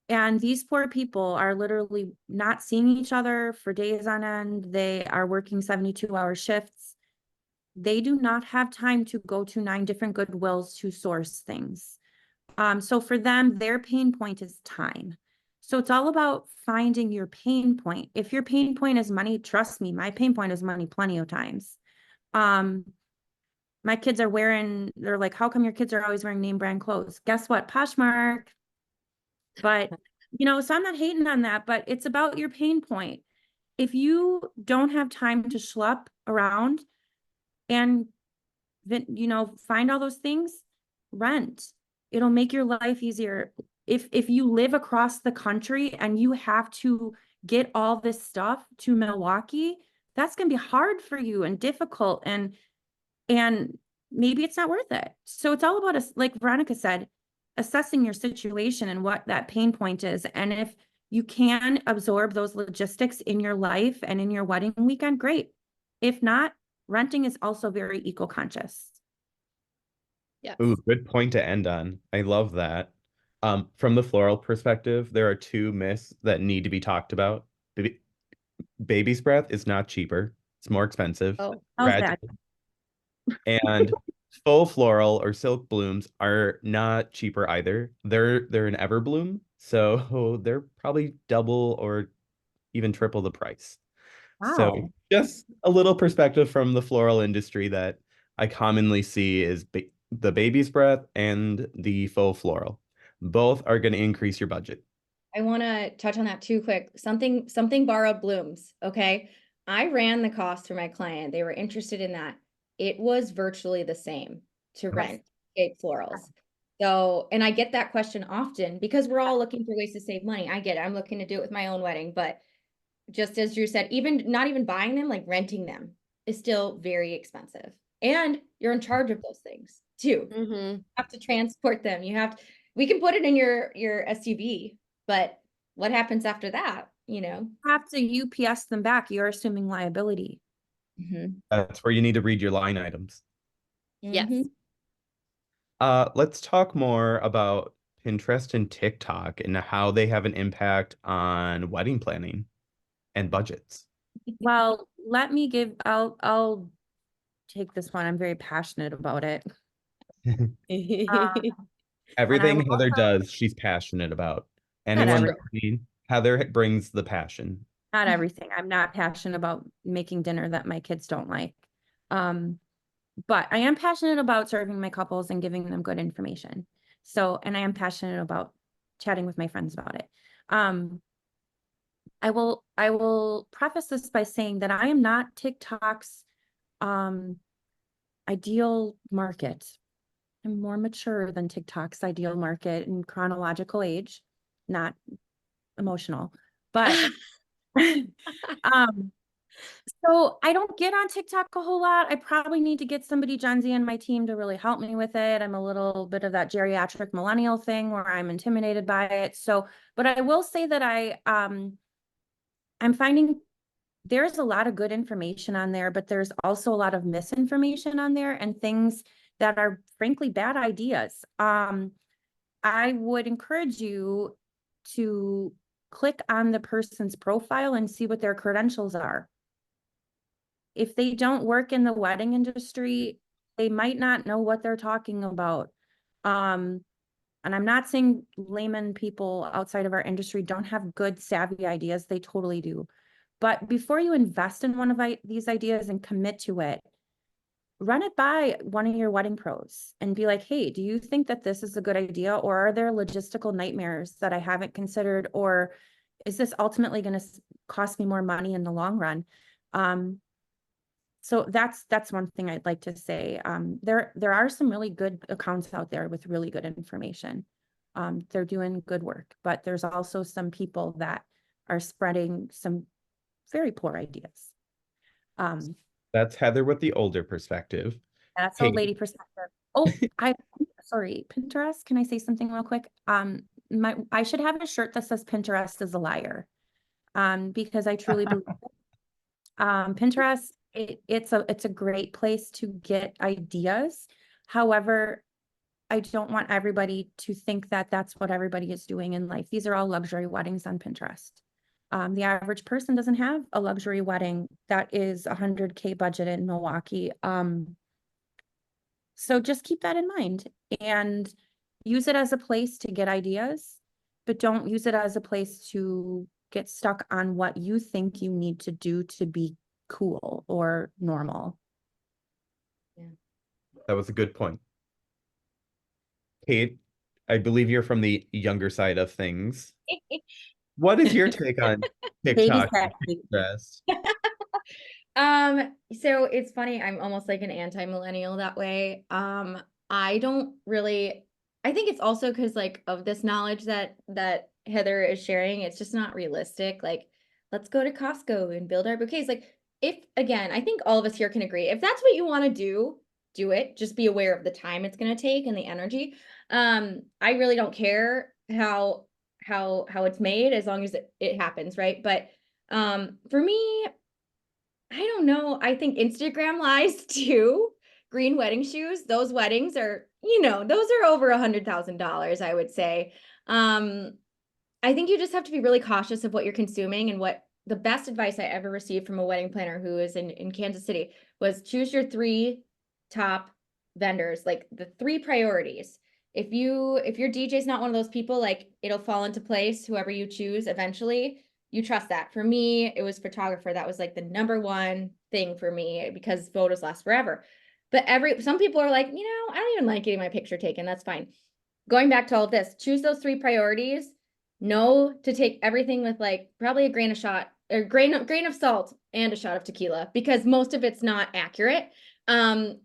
And these poor people are literally not seeing each other for days on end. They are working 72-hour shifts. They do not have time to go to 9 different Goodwills to source things. So for them, their pain point is time. So it's all about finding your pain point. If your pain point is money, trust me, my pain point is money plenty of times. My kids are they're like, how come your kids are always wearing name brand clothes? Guess what? Poshmark. But So I'm not hating on that, but it's about your pain point. If you don't have time to schlep around and then, find all those things, rent. It'll make your life easier. If you live across the country and you have to get all this stuff to Milwaukee, that's going to be hard for you and difficult, and maybe it's not worth it. So it's all about, like Veronica said, assessing your situation and what that pain point is. And if you can absorb those logistics in your life and in your wedding weekend, great. If not, renting is also very eco-conscious. Yes. Ooh, good point to end on. I love that. From the floral perspective, there are two myths that need to be talked about. Baby's breath is not cheaper. It's more expensive. Oh, How's that? And faux floral or silk blooms are not cheaper either. They're an everbloom, so they're probably double or even triple the price. So Wow. just a little perspective from the floral industry that I commonly see is the baby's breath and the faux floral. Both are going to increase your budget. I want to touch on that too quick. Something borrowed blooms. Okay. I ran the cost for my client. They were interested in that. It was virtually the same to rent Kait florals. So, and I get that question often because we're all looking for ways to save money. I get it. I'm looking to do it with my own wedding, but just as Drew said, even not even buying them, like renting them is still very expensive. And you're in charge of those things too. You have to transport them. We can put it in your SUV, but what happens after that? Have to UPS them back. You're assuming liability. That's where you need to read your line items. yes. Let's talk more about Pinterest and TikTok and how they have an impact on wedding planning and budgets. Well, I'll take this one. I'm very passionate about it. Everything will Heather does, she's passionate about. Not Anyone everything. listening, Heather brings the passion. Not everything. I'm not passionate about making dinner that my kids don't like. But I am passionate about serving my couples and giving them good information. So, and I am passionate about chatting with my friends about it. I will preface this by saying that I am not TikTok's ideal market. I'm more mature than TikTok's ideal market in chronological age, not emotional. But so I don't get on TikTok a whole lot. I probably need to get somebody Gen Z on my team to really help me with it. I'm a little bit of that geriatric millennial thing where I'm intimidated by it. So, but I will say that I'm finding there's a lot of good information on there, but there's also a lot of misinformation on there and things that are frankly bad ideas. I would encourage you to click on the person's profile and see what their credentials are. If they don't work in the wedding industry, they might not know what they're talking about. And I'm not saying layman people outside of our industry don't have good, savvy ideas. They totally do. But before you invest in one of these ideas and commit to it, run it by one of your wedding pros and be like, hey, do you think that this is a good idea? Or are there logistical nightmares that I haven't considered? Or is this ultimately going to cost me more money in the long run? So that's one thing I'd like to say. There are some really good accounts out there with really good information. They're doing good work, but there's also some people that are spreading some very poor ideas. That's Heather with the older perspective. That's old lady perspective. Oh, sorry, Pinterest. Can I say something real quick? I should have a shirt that says Pinterest is a liar. Because I truly believe Pinterest, it's a great place to get ideas. However, I don't want everybody to think that that's what everybody is doing in life. These are all luxury weddings on Pinterest. The average person doesn't have a luxury wedding that is $100K budget in Milwaukee. So just keep that in mind and use it as a place to get ideas, but don't use it as a place to get stuck on what you think you need to do to be cool or normal. Yeah. That was a good point. Kait, I believe you're from the younger side of things. What is your take on Baby TikTok sexy. dress? So it's funny, I'm almost like an anti-millennial that way. I don't really, I think it's also because like of this knowledge that Heather is sharing, it's just not realistic. Like, let's go to Costco and build our bouquets. Like, if again, I think all of us here can agree, if that's what you want to do it. Just be aware of the time it's going to take and the energy. I really don't care how it's made as long as it happens, right? But for me, I don't know. I think Instagram lies too. Green wedding shoes, those weddings are, those are over $100,000, I would say. I think you just have to be really cautious of what you're consuming. And what the best advice I ever received from a wedding planner who is in Kansas City was choose your 3 top vendors, like the 3 priorities. If your DJ's not one of those people, like it'll fall into place, whoever you choose eventually. You trust that. For me, it was photographer. That was like the number one thing for me because photos last forever. But some people are like, I don't even like getting my picture taken. That's fine. Going back to all of this, choose those 3 priorities. Know to take everything with like probably a grain of salt and a shot of tequila, because most of it's not accurate. And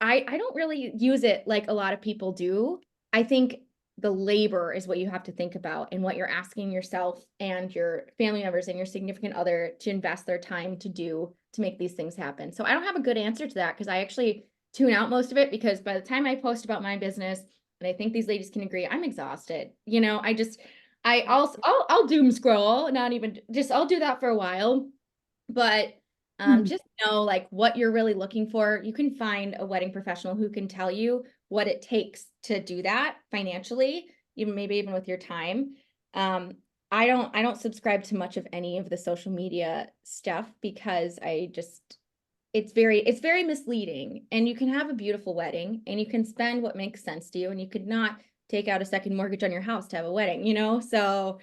I don't really use it like a lot of people do. I think the labor is what you have to think about, and what you're asking yourself and your family members and your significant other to invest their time to make these things happen. So I don't have a good answer to that, because I actually tune out most of it, because by the time I post about my business, and I think these ladies can agree, I'm exhausted. I'll doom scroll, I'll do that for a while, but just know like what you're really looking for. You can find a wedding professional who can tell you what it takes to do that financially, maybe even with your time. I don't subscribe to much of any of the social media stuff, because it's very misleading, and you can have a beautiful wedding and you can spend what makes sense to you, and you could not take out a second mortgage on your house to have a wedding, so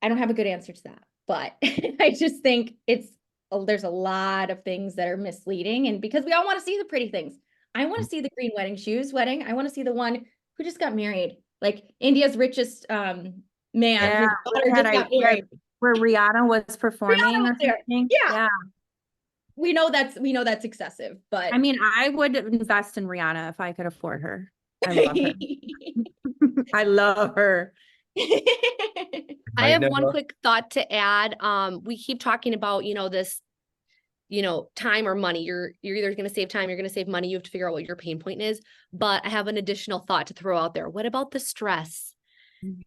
I don't have a good answer to that, but I just think there's a lot of things that are misleading, and because we all want to see the pretty things. I want to see the green wedding shoes wedding. I want to see the one who just got married, like India's richest man. Yeah, His daughter just got married. Where Rihanna was performing Rihanna was or there. something. Yeah. We know that's excessive, but I mean, I would invest in Rihanna if I could afford her. I love her. I love her. I have one quick thought to add. We keep talking about, this, time or money. You're either going to save time, you're going to save money. You have to figure out what your pain point is. But I have an additional thought to throw out there. What about the stress?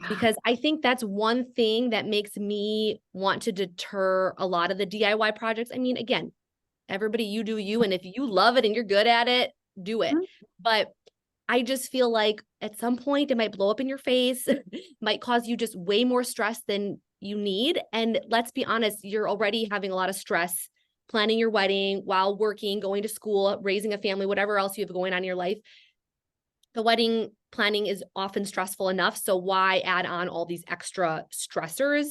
Because I think that's one thing that makes me want to deter a lot of the DIY projects. I mean, again, everybody, you do you. And if you love it and you're good at it, do it. But I just feel like at some point it might blow up in your face, might cause you just way more stress than you need. And let's be honest, you're already having a lot of stress planning your wedding while working, going to school, raising a family, whatever else you have going on in your life. The wedding planning is often stressful enough. So why add on all these extra stressors?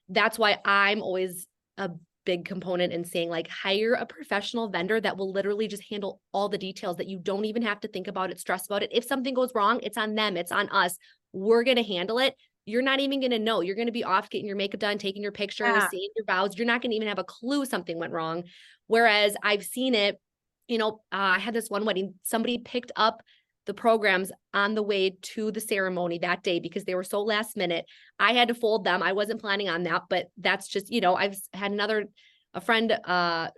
That's why I'm always a big component in saying, like, hire a professional vendor that will literally just handle all the details, that you don't even have to think about it, stress about it. If something goes wrong, it's on them, it's on us. We're going to handle it. You're not even going to know. You're going to be off getting your makeup done, taking your pictures, saying your vows. You're not going to even have a clue something went wrong. Whereas I've seen it, I had this one wedding, somebody picked up the programs on the way to the ceremony that day because they were so last minute. I had to fold them. I wasn't planning on that, but that's just, I've had a friend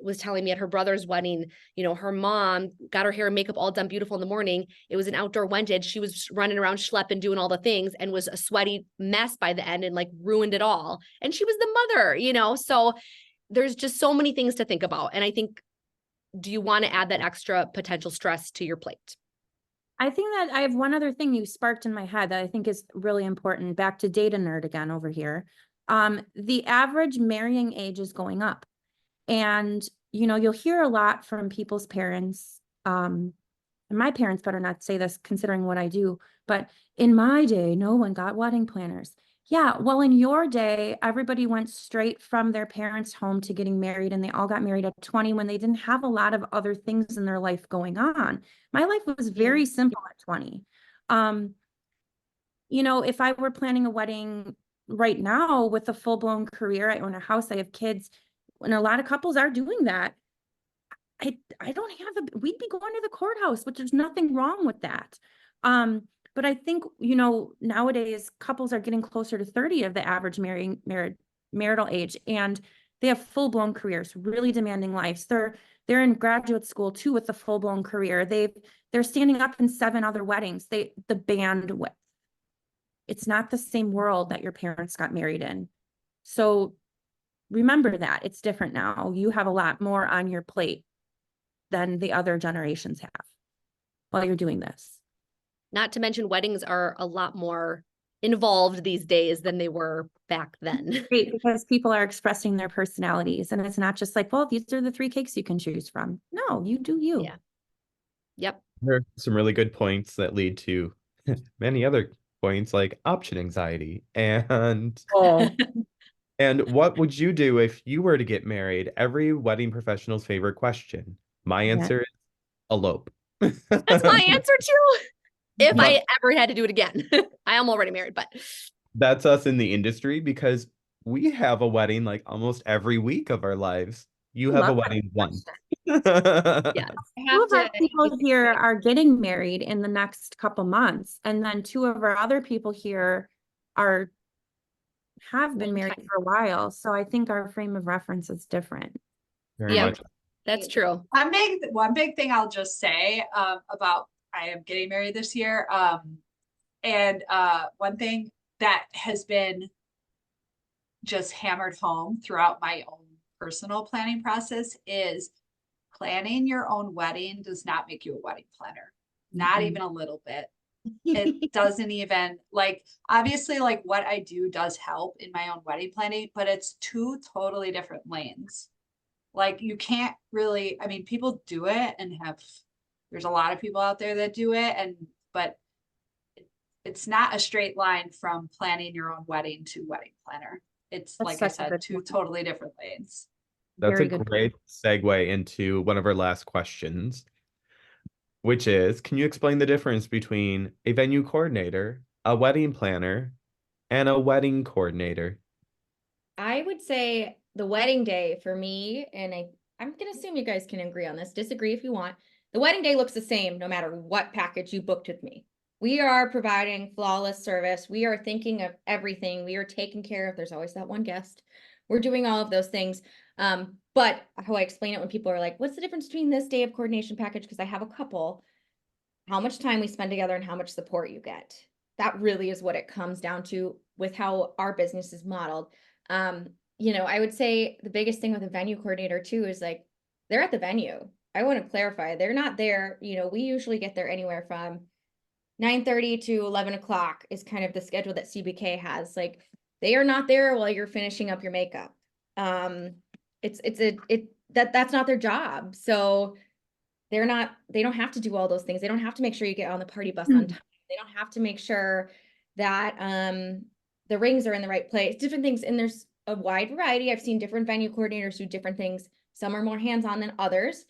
was telling me at her brother's wedding, her mom got her hair and makeup all done beautiful in the morning. It was an outdoor wentage. She was running around schlepping, doing all the things, and was a sweaty mess by the end and like ruined it all. And she was the mother, so there's just so many things to think about. And I think, do you want to add that extra potential stress to your plate? I think that I have one other thing you sparked in my head that I think is really important. Back to data nerd again over here. The average marrying age is going up. And, you'll hear a lot from people's parents. And my parents better not say this considering what I do, but in my day, no one got wedding planners. Yeah, well, in your day, everybody went straight from their parents' home to getting married, and they all got married at 20 when they didn't have a lot of other things in their life going on. My life was very simple at 20. if I were planning a wedding right now with a full-blown career, I own a house, I have kids, and a lot of couples are doing that. I don't have we'd be going to the courthouse, which there's nothing wrong with that. But I think, nowadays couples are getting closer to 30 of the average marital age, and they have full-blown careers, really demanding lives. They're in graduate school too with a full-blown career. They're standing up in 7 other weddings. The bandwidth. It's not the same world that your parents got married in. So remember that it's different now. You have a lot more on your plate than the other generations have while you're doing this. Not to mention weddings are a lot more involved these days than they were back then. Great, because people are expressing their personalities, and it's not just like, well, these are the 3 cakes you can choose from. No, you do you. Yeah. Yep. There are some really good points that lead to many other points like option anxiety. And what would you do if you were to get married? Every wedding professional's favorite question. My answer is elope. That's my answer too. If I ever had to do it again. I am already married, but that's us in the industry because we have a wedding like almost every week of our lives. You have a wedding once. yeah. 2 of our people here are getting married in the next couple months, and then 2 of our other people here have been married for a while. So I think our frame of reference is different. Very much. That's true. One big thing I'll just say about I am getting married this year. And one thing that has been just hammered home throughout my own personal planning process is planning your own wedding does not make you a wedding planner. Not even a little bit. It doesn't even, like, obviously, like, what I do does help in my own wedding planning, but it's 2 totally different lanes. Like, you can't really, I mean, people do it and there's a lot of people out there that do it, but it's not a straight line from planning your own wedding to wedding planner. It's like I said, 2 totally different lanes. That's a great segue into one of our last questions, which is, can you explain the difference between a venue coordinator, a wedding planner, and a wedding coordinator? I would say the wedding day for me, and I'm going to assume you guys can agree on this, disagree if you want. The wedding day looks the same no matter what package you booked with me. We are providing flawless service. We are thinking of everything. We are taking care of, there's always that one guest. We're doing all of those things. But how I explain it when people are like, what's the difference between this day of coordination package? Because I have a couple, how much time we spend together and how much support you get. That really is what it comes down to with how our business is modeled. I would say the biggest thing with a venue coordinator too is like, they're at the venue. I want to clarify, they're not there. We usually get there anywhere from 9:30 to 11 o'clock is kind of the schedule that CBK has. Like, they are not there while you're finishing up your makeup. That's not their job. So they don't have to do all those things. They don't have to make sure you get on the party bus on time. They don't have to make sure that the rings are in the right place, different things. And there's a wide variety. I've seen different venue coordinators do different things. Some are more hands-on than others.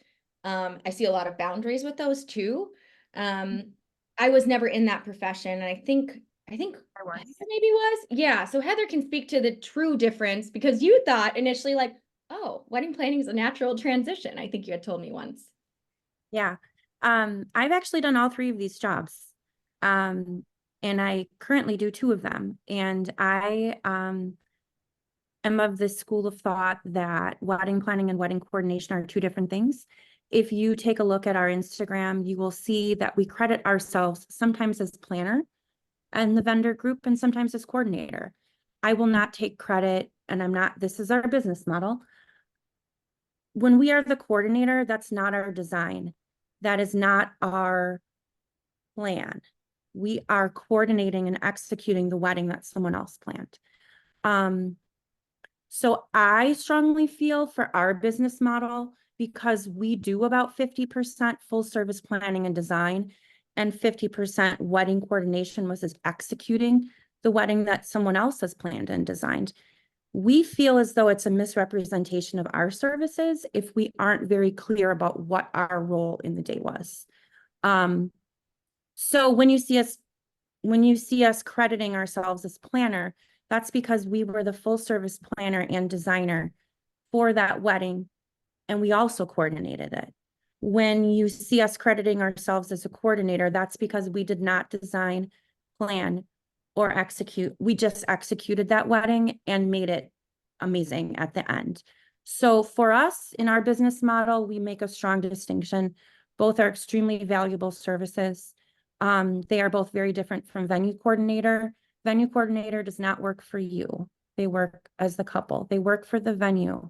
I see a lot of boundaries with those too. I was never in that profession. And I think Heather maybe was. Yeah. So Heather can speak to the true difference, because you thought initially like, oh, wedding planning is a natural transition. I think you had told me once. Yeah. I've actually done all 3 of these jobs. And I currently do 2 of them. And I am of the school of thought that wedding planning and wedding coordination are 2 different things. If you take a look at our Instagram, you will see that we credit ourselves sometimes as planner and the vendor group, and sometimes as coordinator. I will not take credit, and this is our business model. When we are the coordinator, that's not our design. That is not our plan. We are coordinating and executing the wedding that someone else planned. So I strongly feel for our business model, because we do about 50% full service planning and design, and 50% wedding coordination was executing the wedding that someone else has planned and designed. We feel as though it's a misrepresentation of our services if we aren't very clear about what our role in the day was. So when you see us when you see us crediting ourselves as planner, that's because we were the full service planner and designer for that wedding, and we also coordinated it. When you see us crediting ourselves as a coordinator, that's because we did not design, plan, or execute. We just executed that wedding and made it amazing at the end. So for us, in our business model, we make a strong distinction. Both are extremely valuable services. They are both very different from venue coordinator. Venue coordinator does not work for you. They work as the couple. They work for the venue.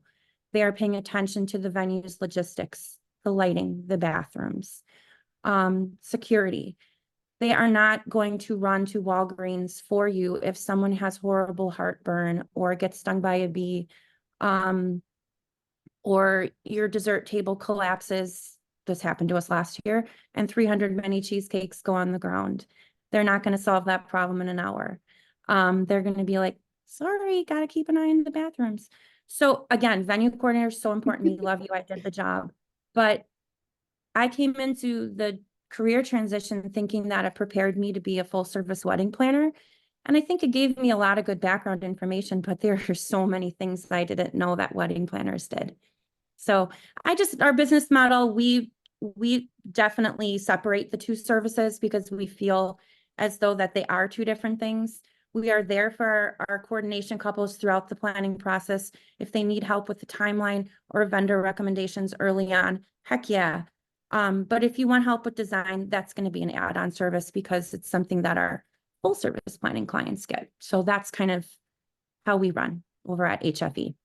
They are paying attention to the venue's logistics, the lighting, the bathrooms, security. They are not going to run to Walgreens for you if someone has horrible heartburn or gets stung by a bee, or your dessert table collapses. This happened to us last year, and 300 mini cheesecakes go on the ground. They're not going to solve that problem in an hour. They're going to be like, sorry, got to keep an eye on the bathrooms. So again, venue coordinator is so important. We love you. I did the job. But I came into the career transition thinking that it prepared me to be a full service wedding planner. And I think it gave me a lot of good background information, but there are so many things that I didn't know that wedding planners did. So our business model, we definitely separate the two services because we feel as though that they are two different things. We are there for our coordination couples throughout the planning process. If they need help with the timeline or vendor recommendations early on, heck yeah. But if you want help with design, that's going to be an add-on service because it's something that our full service planning clients get. So that's kind of how we run over at HFE.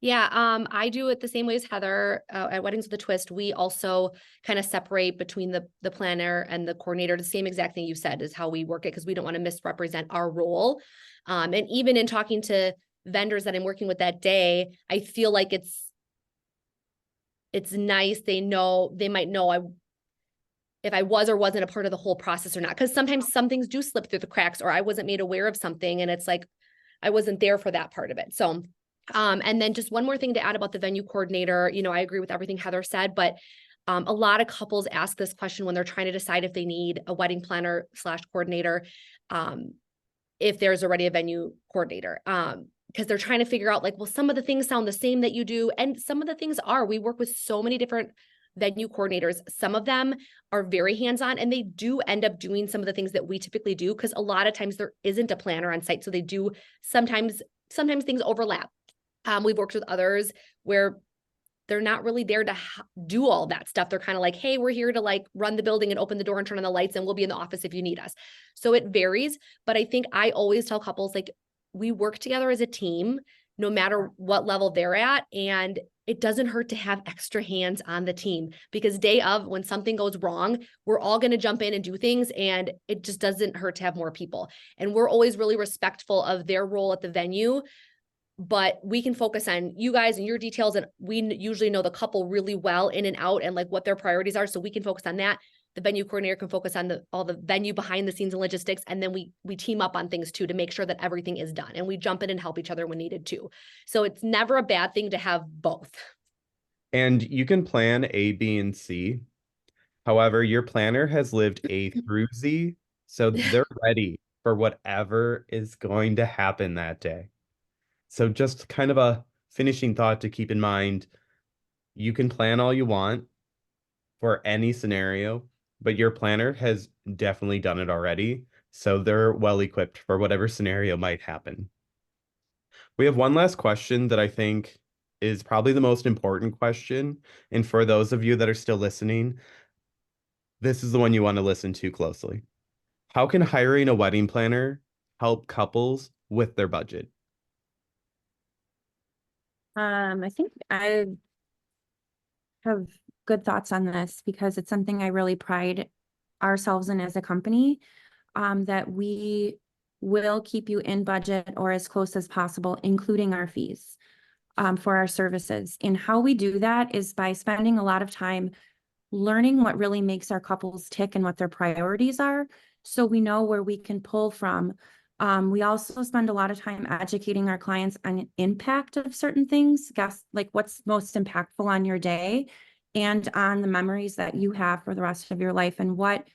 Yeah, I do it the same way as Heather at Weddings with a Twist. We also kind of separate between the planner and the coordinator. The same exact thing you said is how we work it because we don't want to misrepresent our role. And even in talking to vendors that I'm working with that day, I feel like it's nice. They might know if I was or wasn't a part of the whole process or not. Because sometimes some things do slip through the cracks, or I wasn't made aware of something, and it's like I wasn't there for that part of it. So. And then just one more thing to add about the venue coordinator, I agree with everything Heather said, but a lot of couples ask this question when they're trying to decide if they need a wedding planner / coordinator, if there's already a venue coordinator, because they're trying to figure out like, well, some of the things sound the same that you do. And some of the things we work with so many different venue coordinators. Some of them are very hands-on and they do end up doing some of the things that we typically do because a lot of times there isn't a planner on site. So they do sometimes things overlap. We've worked with others where they're not really there to do all that stuff. They're kind of like, hey, we're here to like run the building and open the door and turn on the lights, and we'll be in the office if you need us. So it varies. But I think I always tell couples, like, we work together as a team, no matter what level they're at. And it doesn't hurt to have extra hands on the team because day of, when something goes wrong, we're all going to jump in and do things. And it just doesn't hurt to have more people. And we're always really respectful of their role at the venue. But we can focus on you guys and your details. And we usually know the couple really well in and out and like what their priorities are. So we can focus on that. The venue coordinator can focus on all the venue behind the scenes and logistics. And then we team up on things too, to make sure that everything is done, and we jump in and help each other when needed too. So it's never a bad thing to have both. And you can plan A, B, and C. However, your planner has lived A through Z. So they're ready for whatever is going to happen that day. So just kind of a finishing thought to keep in mind, you can plan all you want for any scenario, but your planner has definitely done it already. So they're well equipped for whatever scenario might happen. We have one last question that I think is probably the most important question. And for those of you that are still listening, this is the one you want to listen to closely. How can hiring a wedding planner help couples with their budget? I think I have good thoughts on this because it's something I really pride ourselves in as a company, that we will keep you in budget or as close as possible, including our fees, for our services. And how we do that is by spending a lot of time learning what really makes our couples tick and what their priorities are, so we know where we can pull from. We also spend a lot of time educating our clients on impact of certain things, like what's most impactful on your day and on the memories that you have for the rest of your life, and what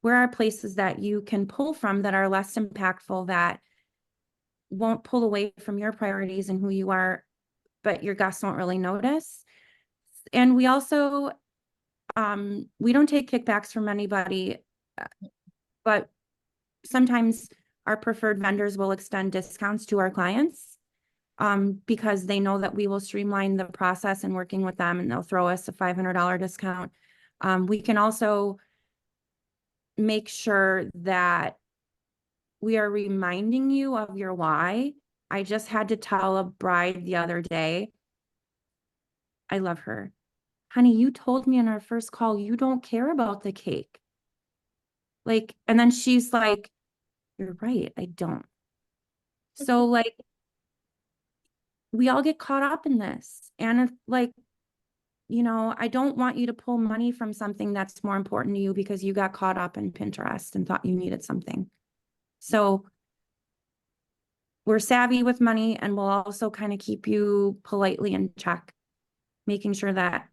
where are places that you can pull from that are less impactful, that won't pull away from your priorities and who you are, but your guests won't really notice. And we also, we don't take kickbacks from anybody, but sometimes our preferred vendors will extend discounts to our clients, because they know that we will streamline the process in working with them, and they'll throw us a $500 discount. We can also make sure that we are reminding you of your why. I just had to tell a bride the other day, I love her. Honey, you told me in our first call, you don't care about the cake. Like, and then she's like, you're right, I don't. So like, we all get caught up in this. And if, like, you know, I don't want you to pull money from something that's more important to you because you got caught up in Pinterest and thought you needed something. So we're savvy with money, and we'll also kind of keep you politely in check, making sure that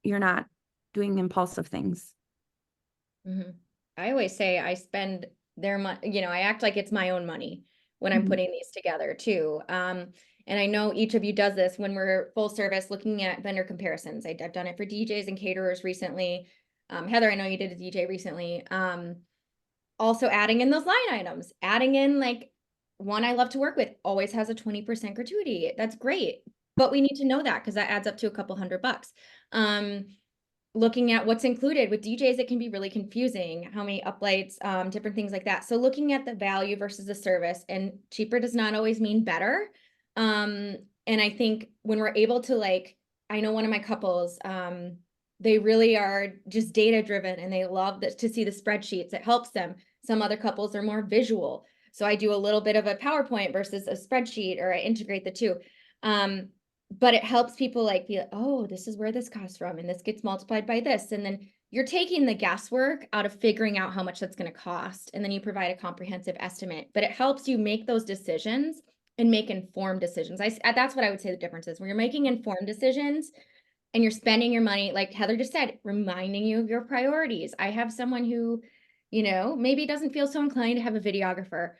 you're not doing impulsive things. Mhm. I always say I spend their money, you know, I act like it's my own money when I'm Mhm. putting these together too. And I know each of you does this when we're full service looking at vendor comparisons. I've done it for DJs and caterers recently. Heather, I know you did a DJ recently. Also adding in those line items, adding in like one I love to work with always has a 20% gratuity. That's great. But we need to know that because that adds up to a couple $100. Looking at what's included with DJs, it can be really confusing, how many uplights, different things like that. So looking at the value versus the service, and cheaper does not always mean better. And I think when we're able to, like, I know one of my couples, they really are just data driven and they love to see the spreadsheets. It helps them. Some other couples are more visual. So I do a little bit of a PowerPoint versus a spreadsheet, or I integrate the two. But it helps people like be like, oh, this is where this costs from, and this gets multiplied by this. And then you're taking the guesswork out of figuring out how much that's going to cost. And then you provide a comprehensive estimate, but it helps you make those decisions and make informed decisions. That's what I would say the difference is. When you're making informed decisions and you're spending your money, like Heather just said, reminding you of your priorities. I have someone who, you know, maybe doesn't feel so inclined to have a videographer.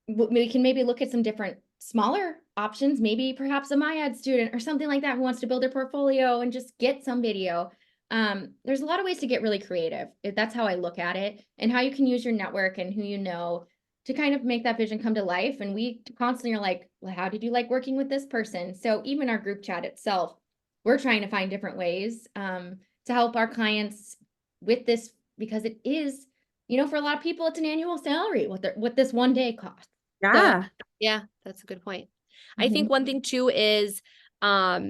We can maybe look at some different smaller options, maybe perhaps a MyAd student or something like that who wants to build their portfolio and just get some video. There's a lot of ways to get really creative. That's how I look at it, and how you can use your network and who you know to kind of make that vision come to life. And we constantly are like, well, how did you like working with this person? So even our group chat itself, we're trying to find different ways to help our clients with this, because it is, you know, for a lot of people, it's an annual salary, what this one day costs. Yeah. So, yeah, that's a good point. I think one thing too is, a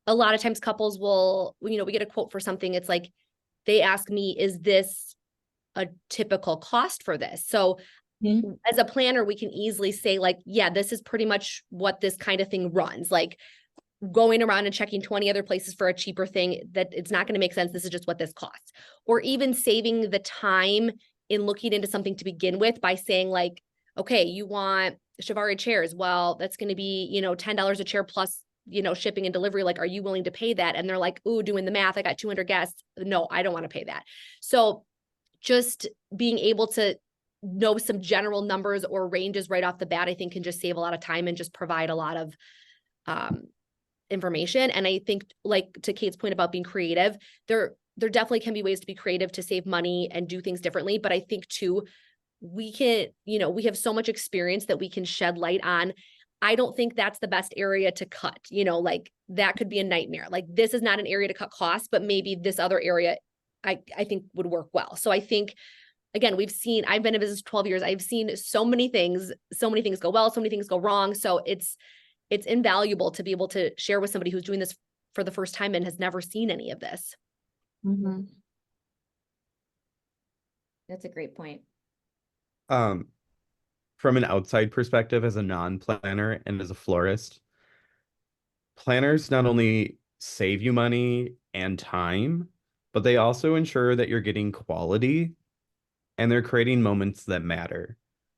lot of times couples will, you know, we get a quote for something. It's like, they ask me, is this a typical cost for this? So as a planner, we can easily say like, yeah, this is pretty much what this kind of thing runs. Like going around and checking 20 other places for a cheaper thing, that it's not going to make sense. This is just what this costs. Or even saving the time in looking into something to begin with by saying like, okay, you want Chiavari chairs. Well, that's going to be, you know, $10 a chair plus, you know, shipping and delivery. Like, are you willing to pay that? And they're like, ooh, doing the math, I got 200 guests. No, I don't want to pay that. So just being able to know some general numbers or ranges right off the bat, I think can just save a lot of time and just provide a lot of information. And I think, like to Kate's point about being creative, there definitely can be ways to be creative to save money and do things differently. But I think too, we can, you know, we have so much experience that we can shed light on. I don't think that's the best area to cut, you know, like that could be a nightmare. Like this is not an area to cut costs, but maybe this other area I think would work well. So I think, again, I've been in business 12 years. I've seen so many things go well, so many things go wrong. So it's invaluable to be able to share with somebody who's doing this for the first time and has never seen any of this. That's a great point. From an outside perspective, as a non-planner and as a florist, planners not only save you money and time, but they also ensure that you're getting quality and they're creating moments that matter.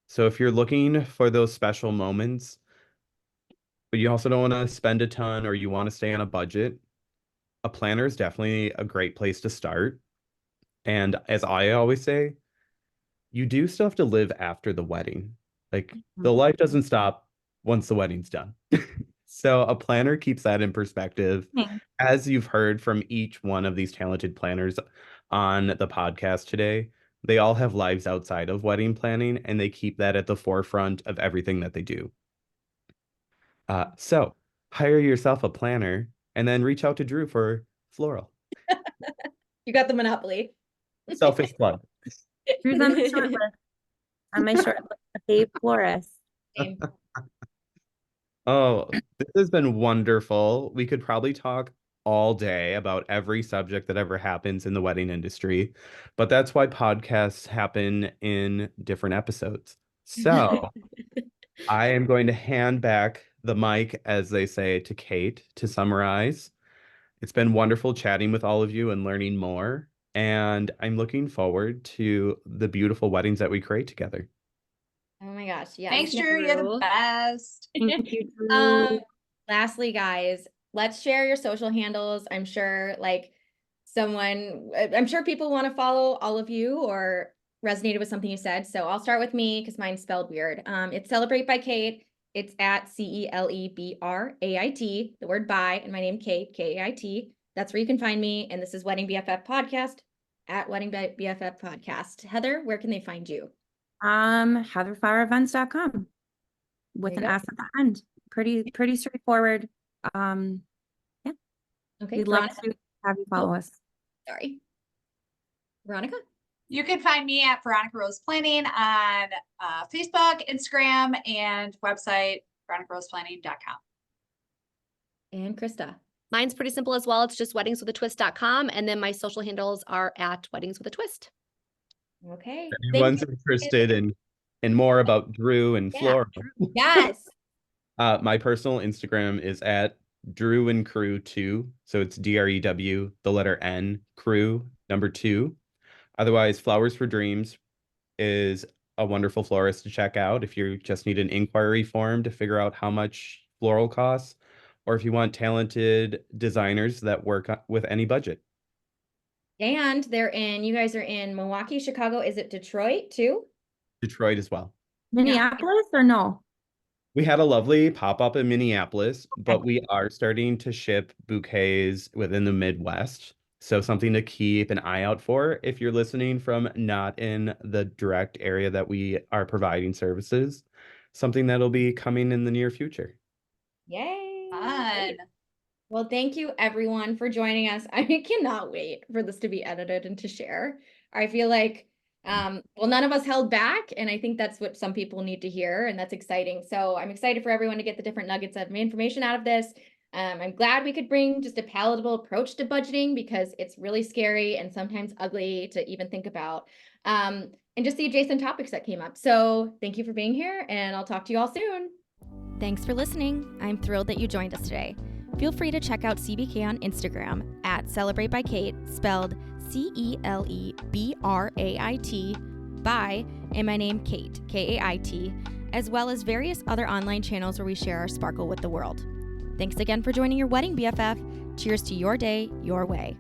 So if you're looking for those special moments, but you also don't want to spend a ton or you want to stay on a budget, a planner is definitely a great place to start. And as I always say, you do still have to live after the wedding. Like the life doesn't stop once the wedding's done. So a planner keeps that in perspective. As you've heard from each one of these talented planners on the podcast today, they all have lives outside of wedding planning, and they keep that at the forefront of everything that they do. So hire yourself a planner and then reach out to Drew for floral. You got the monopoly. Selfish plug. Drew's on my short list. On my short list, a fave florist. Same. Oh, this has been wonderful. We could probably talk all day about every subject that ever happens in the wedding industry, but that's why podcasts happen in different episodes. So I am going to hand back the mic, as they say, to Kait to summarize. It's been wonderful chatting with all of you and learning more, and I'm looking forward to the beautiful weddings that we create together. Oh my gosh. Yeah. Thanks, Drew. You're the best. Thank you, Drew. Lastly, guys, let's share your social handles. I'm sure people want to follow all of you or resonated with something you said. So I'll start with me because mine's spelled weird. It's Celebrait by Kait. It's at CELEBRAIT, the word by, and my name Kait, Kait. That's where you can find me. And this is Wedding BFF Podcast at Wedding BFF Podcast. Heather, where can they find you? HeatherFarrEvents.com with an S at the end. Pretty straightforward. Okay. We'd love to have you follow us. Sorry. Veronica? You can find me at Veronica Rose Planning on Facebook, Instagram, and website, veronicaroseplanning.com. And Krista? Mine's pretty simple as well. It's just weddingswithatwist.com. And then my social handles are at weddingswithatwist. Okay. If anyone's interested in more about Drew and Flora. Yes. My personal Instagram is at Drew and Crew 2. So it's DREW, the letter N, Crew, number 2. Otherwise, Flowers for Dreams is a wonderful florist to check out if you just need an inquiry form to figure out how much floral costs, or if you want talented designers that work with any budget. And you guys are in Milwaukee, Chicago. Is it Detroit too? Detroit as well. Minneapolis or no? We had a lovely pop-up in Minneapolis, but we are starting to ship bouquets within the Midwest. So something to keep an eye out for if you're listening from not in the direct area that we are providing services. Something that'll be coming in the near future. Yay. Fun. Well, thank you everyone for joining us. I cannot wait for this to be edited and to share. I feel like, none of us held back, and I think that's what some people need to hear, and that's exciting. So I'm excited for everyone to get the different nuggets of information out of this. I'm glad we could bring just a palatable approach to budgeting because it's really scary and sometimes ugly to even think about, and just the adjacent topics that came up. So thank you for being here, and I'll talk to you all soon. Thanks for listening. I'm thrilled that you joined us today. Feel free to check out CBK on Instagram at Celebrait by Kait, spelled CELEBRAIT, by, and my name Kait, Kait, as well as various other online channels where we share our sparkle with the world. Thanks again for joining your Wedding BFF. Cheers to your day, your way.